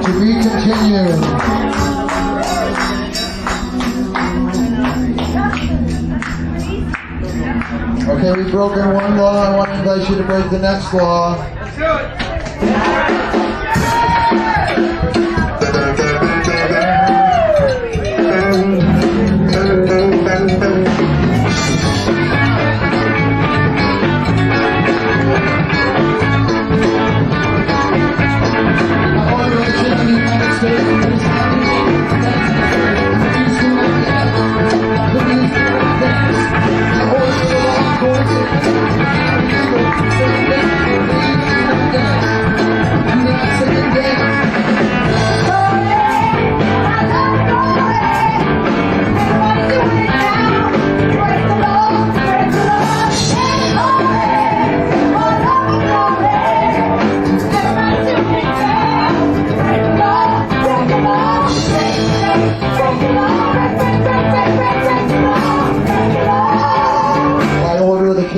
To be continued. Okay, we've broken one law. I want to invite you to break the next law. Let's do it.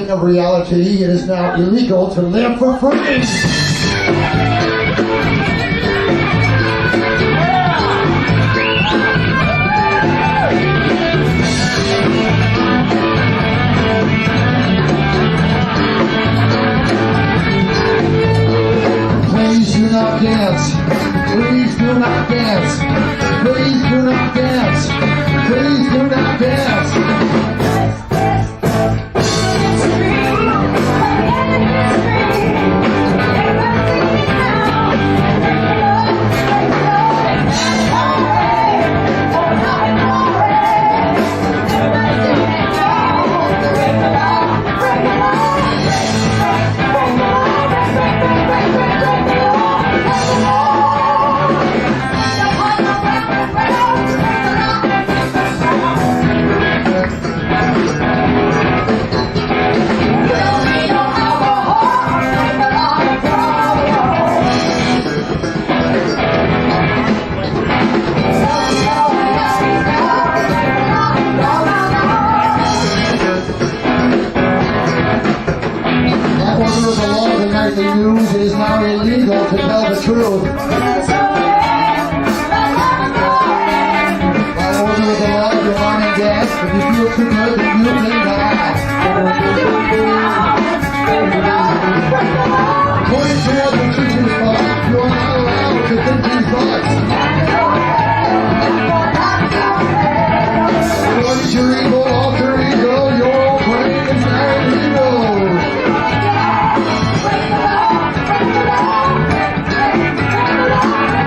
Of reality, it is now illegal to live for free. Please do not dance. Please do not dance. Please do not dance. Please do not dance. The news, it is now illegal to tell the truth. By order of the law, you're on and dance. If you feel too good, then you can die. According to what the teachers thought, you're not allowed to think these thoughts. What is your evil alter ego? Your brain is now illegal. Break the law.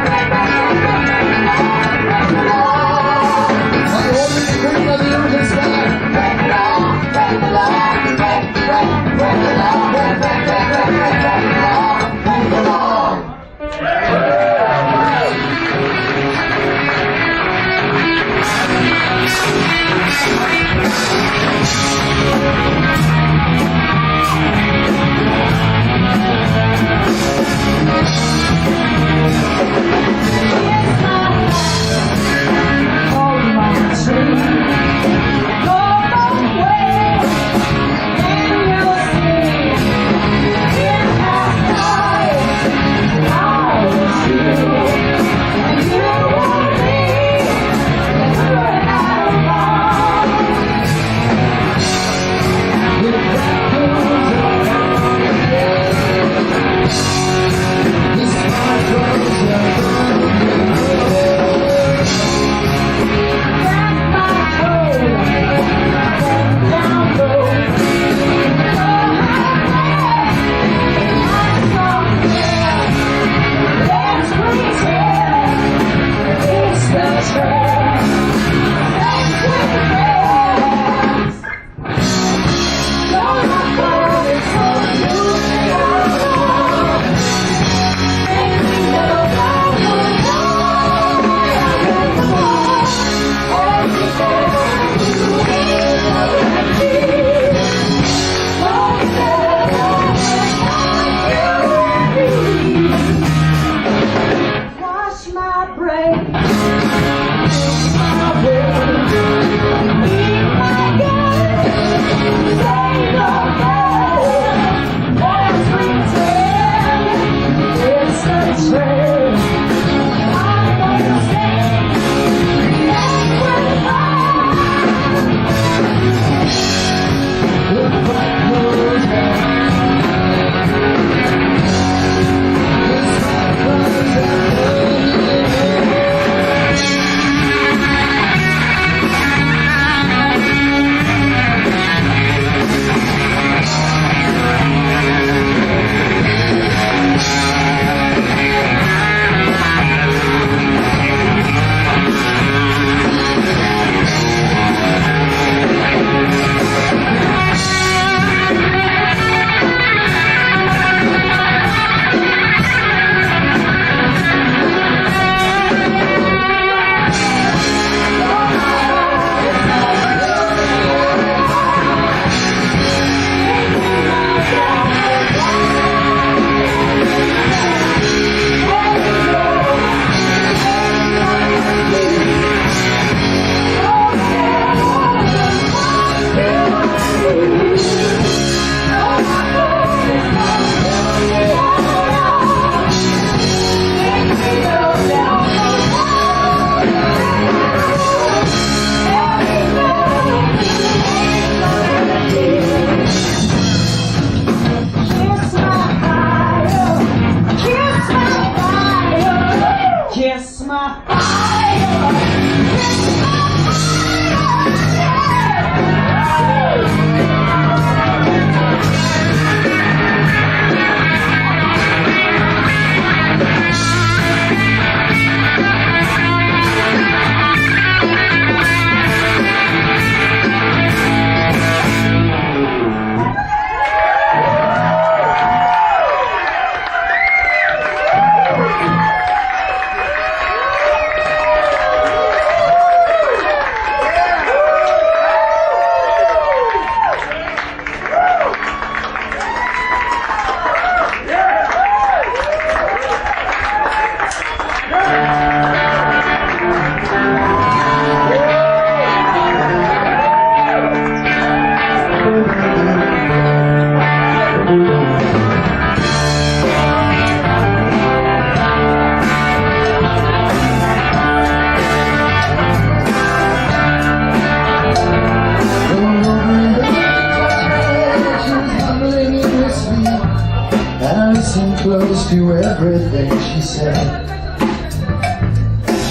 listen close to everything she said.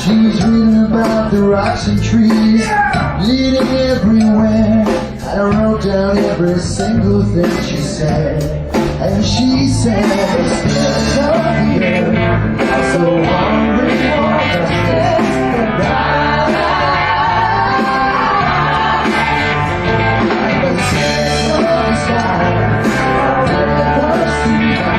She was reading about the rocks and trees leading everywhere. I wrote down every single thing she said. And she said, the spirits of the earth are so hungry for justice and right. And the spirits of the sky are very thirsty now.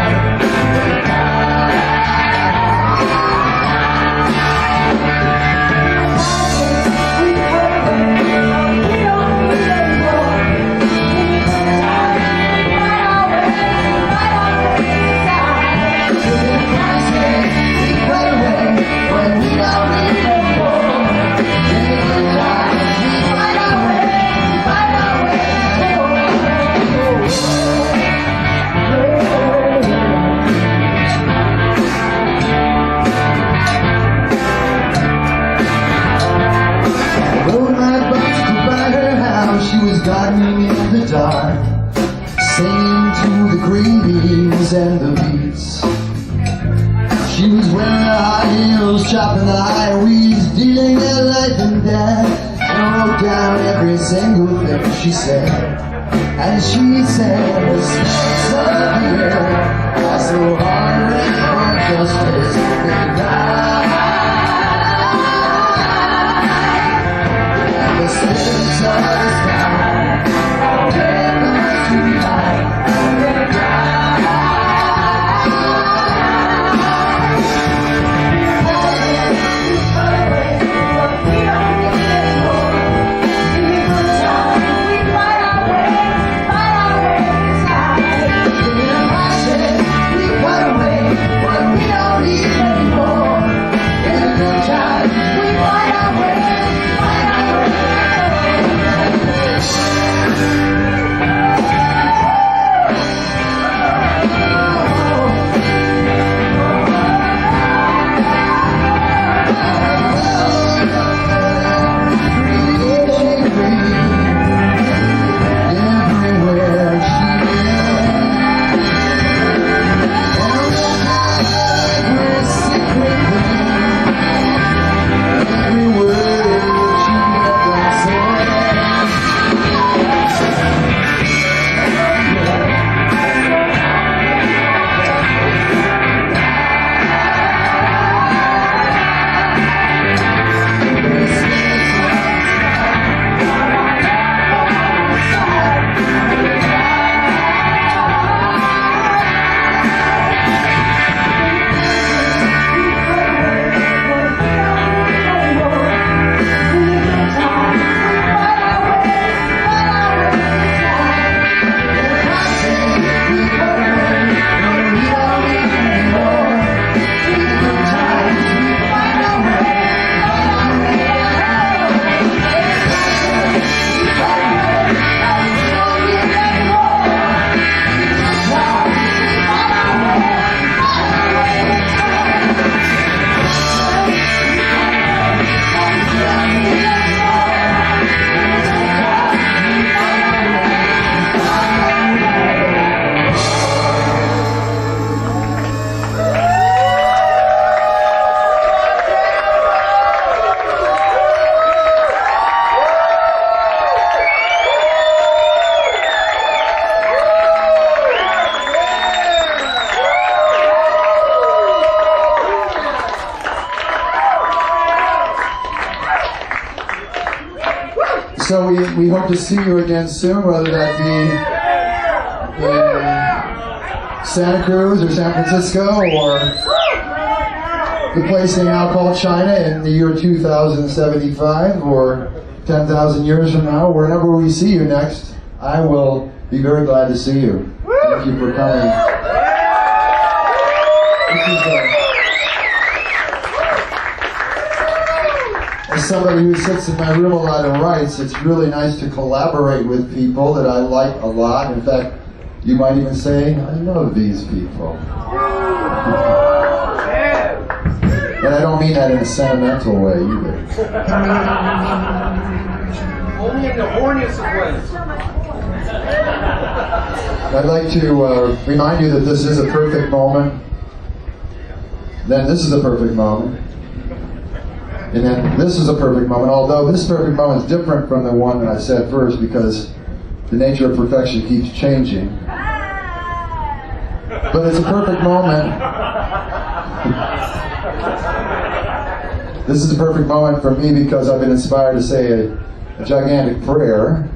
Gardening in the dark, singing to the greenies and the beats. She was wearing her high heels, chopping the high weeds, dealing their life and death. And I wrote down every single thing she said. And she said, the spirits of the earth are so hungry for justice and right. And the spirits of the sky So we hope to see you again soon, whether that be in Santa Cruz or San Francisco or the place they now call China in the year 2075 or 10,000 years from now. Wherever we see you next, I will be very glad to see you. Thank you for coming. As somebody who sits in my room a lot and writes, it's really nice to collaborate with people that I like a lot. In fact, you might even say, I love these people. And I don't mean that in a sentimental way either. Only in the horniest of ways. I'd like to remind you that this is a perfect moment. Then this is a perfect moment. And then this is a perfect moment, although this perfect moment is different from the one that I said first because the nature of perfection keeps changing. But it's a perfect moment. This is a perfect moment for me because I've been inspired to say a gigantic prayer.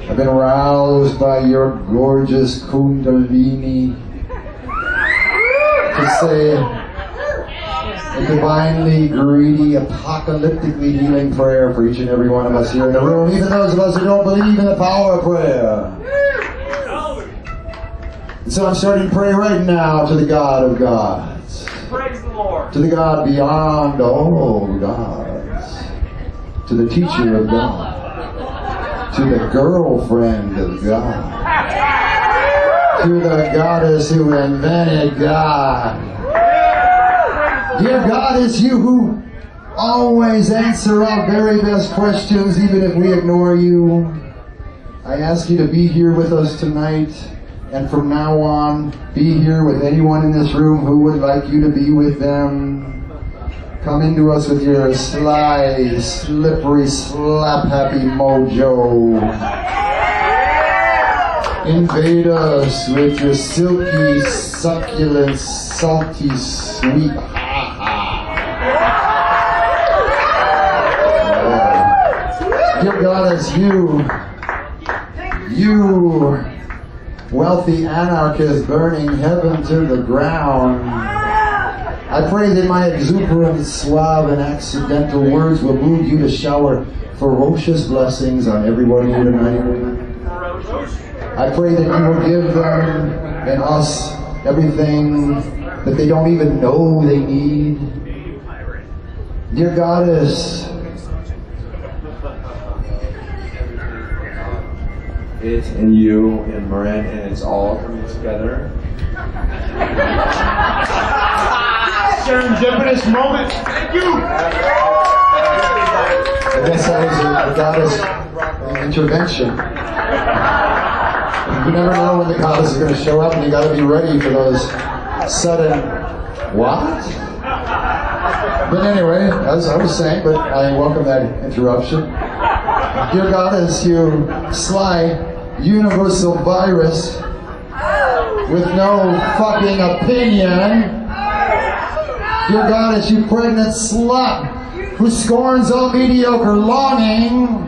I've been aroused by your gorgeous Kundalini to say a divinely greedy, apocalyptically healing prayer for each and every one of us here in the room, even those of us who don't believe in the power of prayer. And so I'm starting to pray right now to the God of gods. Praise the Lord. To the God beyond all gods. To the teacher of God. To the girlfriend of God. To the goddess who invented God. Dear God, it's you who always answer our very best questions, even if we ignore you. I ask you to be here with us tonight, and from now on, be here with anyone in this room who would like you to be with them. Come into us with your sly, slippery, slap-happy mojo. Invade us with your silky, succulent, salty, sweet Dear God, as you wealthy anarchist burning heaven to the ground, I pray that my exuberant, suave, and accidental words will move you to shower ferocious blessings on everyone here tonight. I pray that you will give them and us everything that they don't even know they need. Dear Goddess, it and you and Marin, and it's all coming together. Serendipitous moment. Thank you. I guess that was a goddess intervention. You never know when the goddess is going to show up, and you got to be ready for those sudden what? But anyway, as I was saying, but I welcome that interruption. Dear Goddess, you sly universal virus with no fucking opinion. Dear Goddess, you pregnant slut who scorns all mediocre longing.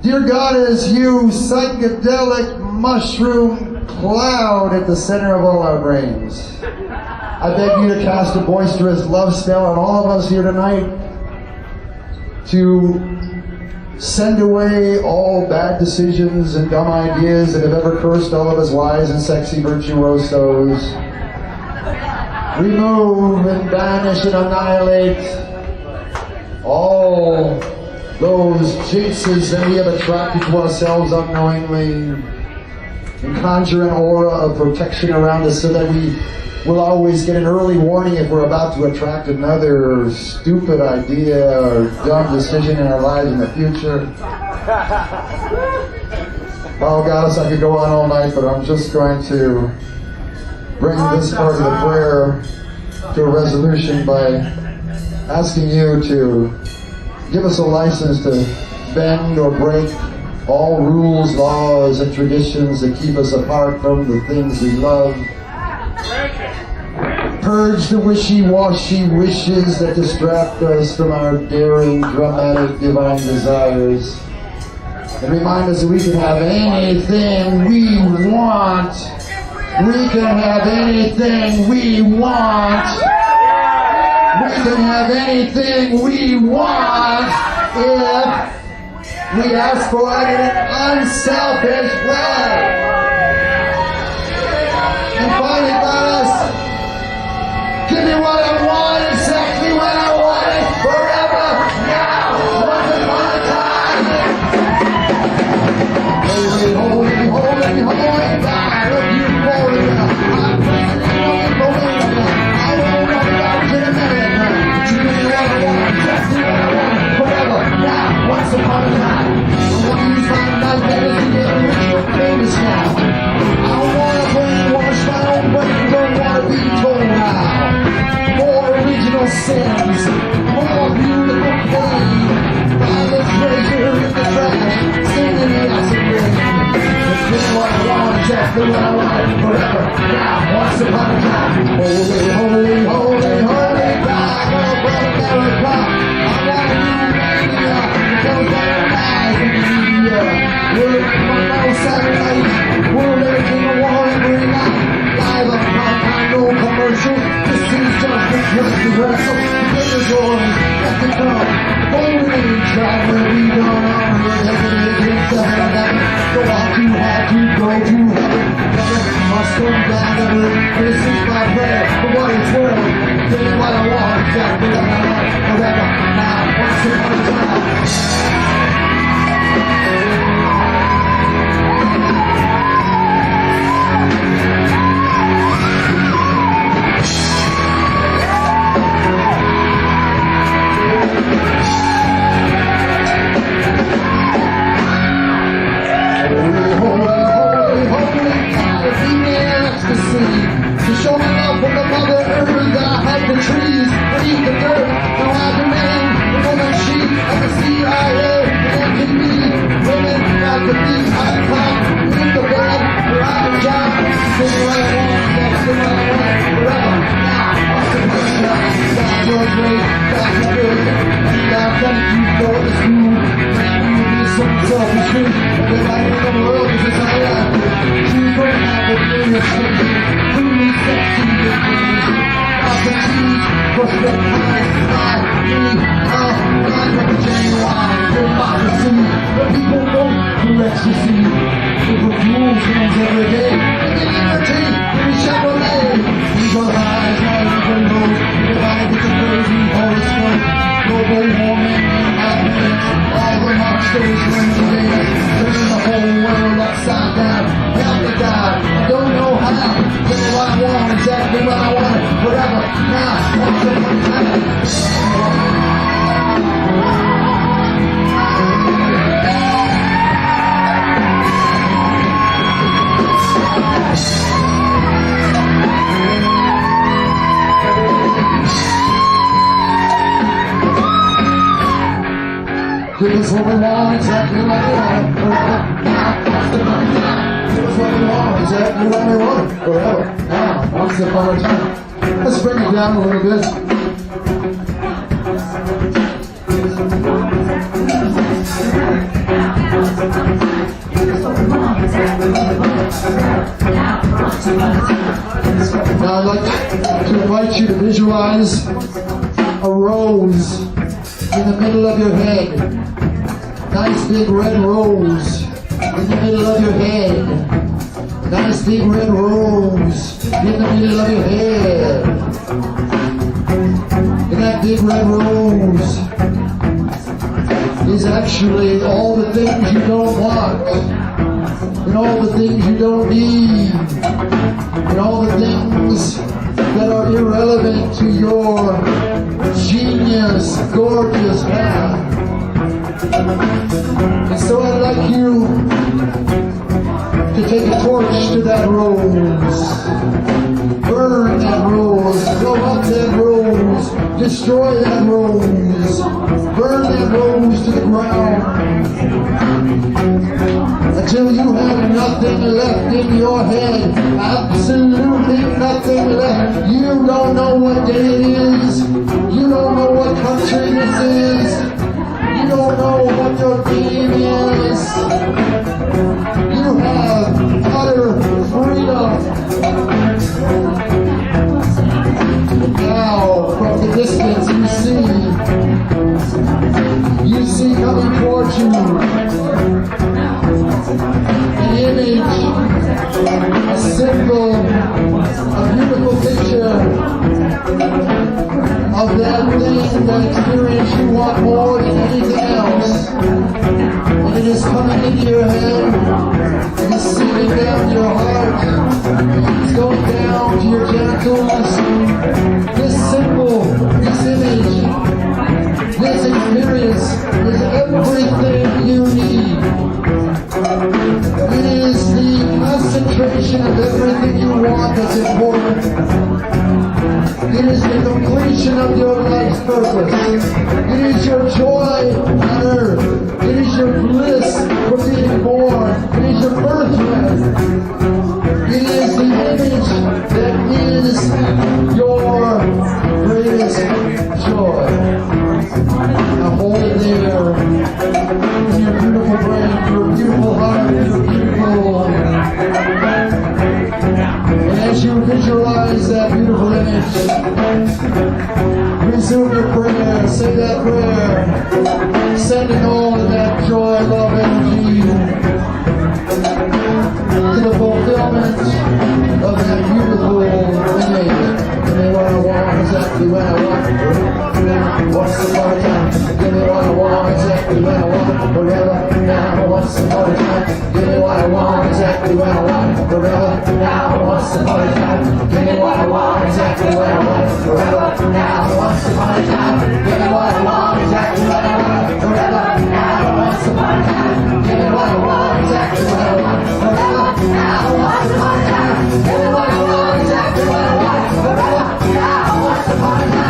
Dear Goddess, you psychedelic mushroom cloud at the center of all our brains. I beg you to cast a boisterous love spell on all of us here tonight to send away all bad decisions and dumb ideas that have ever cursed all of us wise and sexy virtuosos. Remove and banish and annihilate all those jinxes that we have attracted to ourselves unknowingly, and conjure an aura of protection around us so that we will always get an early warning if we're about to attract another stupid idea or dumb decision in our lives in the future. Oh, Goddess, I could go on all night, but I'm just going to bring this part of the prayer to a resolution by asking you to give us a license to bend or break all rules, laws, and traditions that keep us apart from the things we love. Purge the wishy-washy wishes that distract us from our daring, dramatic, divine desires. And remind us that we can have anything we want. We can have anything we want. We can have anything we want if we ask for it in an unselfish way. And finally, Goddess, give me what I want exactly when I want it, forever, now, once upon a time. Holy, holy, holy, holy, God of euphoria. I'm praying that you'll go in. I won't know about it in a minute. Give me what I want, exactly what I want, forever, now, once upon a time. I want to use my night to get be told now. More original sins, more beautiful pain. Violent treasure in the trash, singing the acid rain. It's been what I want, exactly what I want, forever. Now, once upon a time, holy, holy, holy, holy God of America. I want a new mania, because I alive in media. We're from no satellite, we're living a war every night. Live on primetime, no commercial. This is just a just rehearsal. The day is yours, let it come. Golden age, travel, we don't honor it. Hesitate, it's a heaven. Go out to have to go to heaven. Heaven must come down ever. This is my prayer, for what it's worth. This is what I want, exactly what I want. Forever, now, once upon a time. To show me love from the mother earth, I hug the trees, beneath the dirt. Now I demand the woman she, like the CIA, and can be women like the beast I come in the bed, where I can job. This is what I want, that's what I want, forever. Now, what's the first time? God, you're great, God, you're good. God, thank you for the school. You be some selfish truth. Everybody in the world is a child. You don't have the nearest thing. Ecstasy, with rules comes every day. In liberty, in Chevrolet, eagle eyes, not even low. Everybody gets a crazy horoscope. Global warming, all the monsters run today, turning the whole world upside down. Help me God, I don't know how. This is what I want, exactly what I want, forever. Now, once upon a time. Give us what we want, exactly what we want, forever. Now, once upon a time. Give us what we want, exactly what we want, forever. Now, once upon a time. Let's bring it down a little bit. Now I'd like to invite you to visualize a rose in the middle of your head. Nice big red rose in the middle of your head. Nice big red rose in the middle of your head. And that big red rose is actually all the things you don't want, and all the things you don't need, and all the things that are irrelevant to your genius, gorgeous path. And so I'd like you to take a torch to that rose, burn that rose, blow up that rose, destroy that rose, burn that rose to the ground, until you have nothing left in your head, absolutely nothing left. You don't know what day it is, you don't know what country this is, you don't know what your game is. You have utter freedom. Now, from the distance, you see coming towards you an image, a symbol, a beautiful picture of that thing, that experience you want more than anything else. And it is coming into your head, it is sinking down to your heart, it's going down to your genitals. This symbol, this image, this experience is everything you need. It is the concentration of everything you want that's important. It is the completion of your life's purpose. It is your joy on earth. It is your bliss for being born. It is your birthright. It is the image that is your greatest joy. Now hold it there in your beautiful brain, your beautiful heart, your beautiful. And as you visualize that beautiful image, resume your prayer, say that prayer, sending all of that joy, love, energy to the fulfillment of that beautiful image. Give me what I want, exactly what I want. Once upon a time, give me what I want, exactly what I want. Forever now, once upon a time, give me what I want, exactly what I want. Forever now, once upon a time, give me what I want, exactly what I want. Forever now, once upon a time, give me what I want, exactly what I want. Forever now, once upon a time, give me what I want, exactly what I want. Forever now, once upon a time, give me what I want, exactly what I want. Forever now, once upon a time, give me what I want, exactly what I want. Forever now, once upon a time.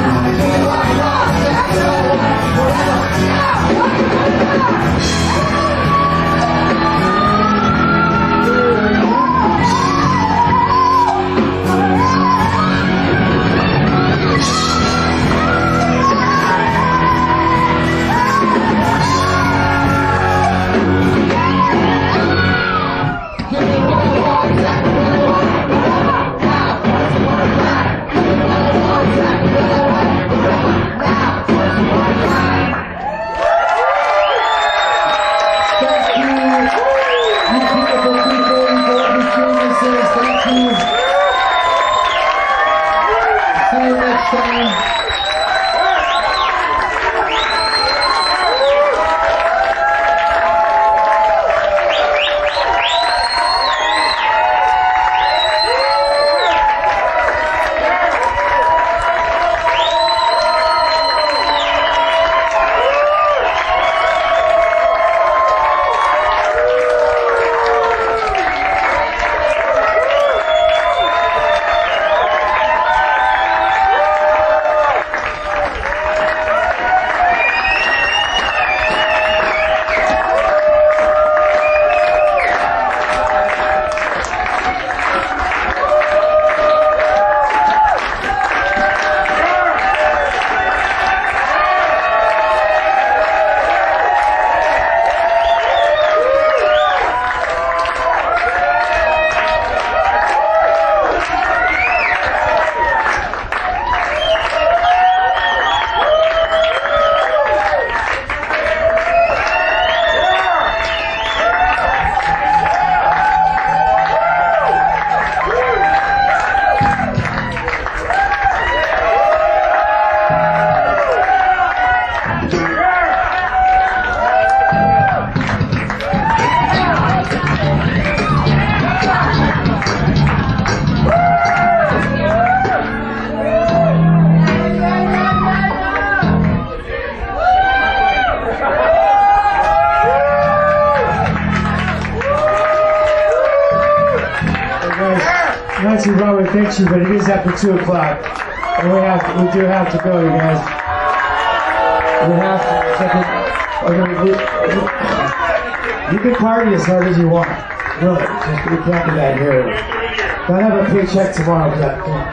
Broadway thanks you, but it is after 2 o'clock, and we do have to go, you guys. You can party as hard as you want, really. Just we can't do that here. Don't have a paycheck tomorrow for that. What?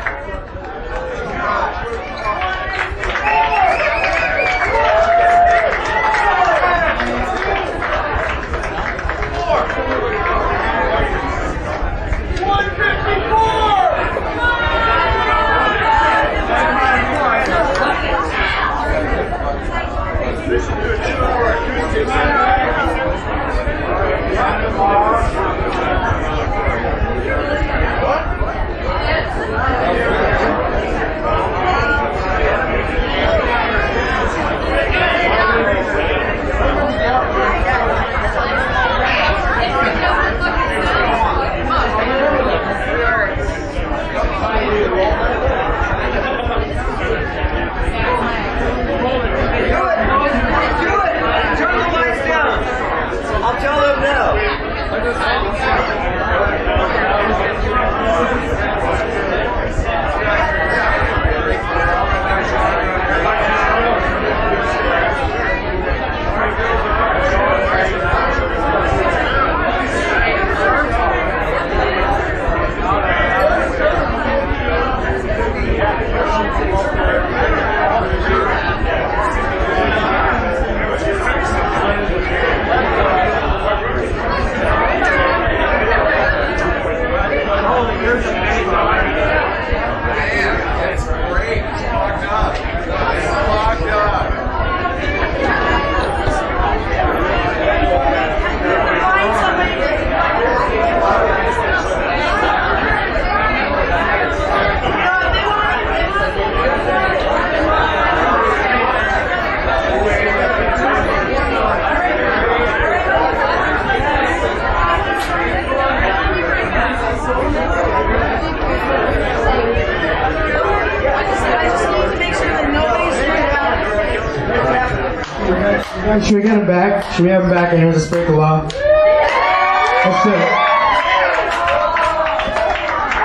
Guys, should we get him back? Should we have him back and here's us break the law? Let's do it.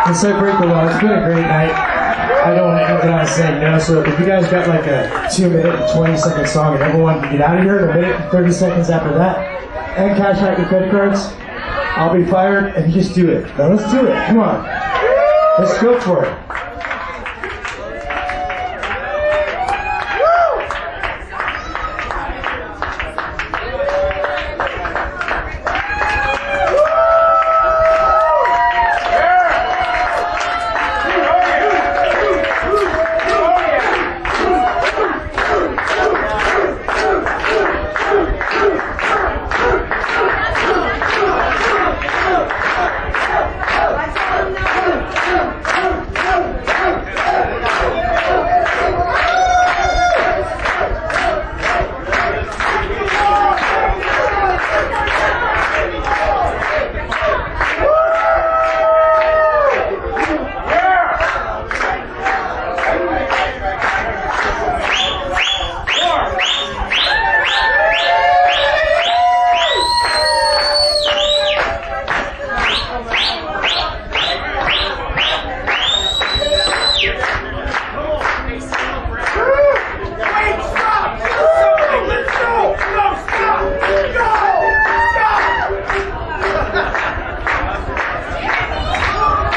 Let's say break the law. It's been a great night. I don't want to say no, so if you guys got like a 2-minute and 20-second song and everyone can get out of here in a minute and 30 seconds after that, and cash out your credit cards, I'll be fired and you just do it. Now let's do it. Come on. Let's go for it.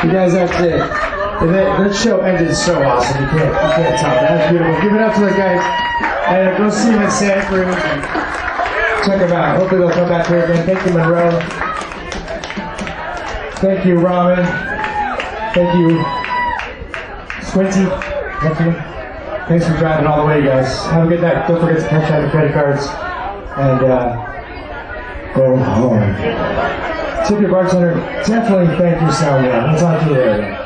You guys actually, that show ended so awesome. You can't tell. That was beautiful. Give it up to the guys. And go see them in Santa Cruz. And check them out. Hopefully they'll come back here again. Thank you, Monroe. Thank you, Ramen. Thank you, Squinty. Thank you. Thanks for driving all the way, guys. Have a good night. Don't forget to cash out your credit cards. And go home. Tip your bartender. Definitely thank your sound man. I'll talk to you later.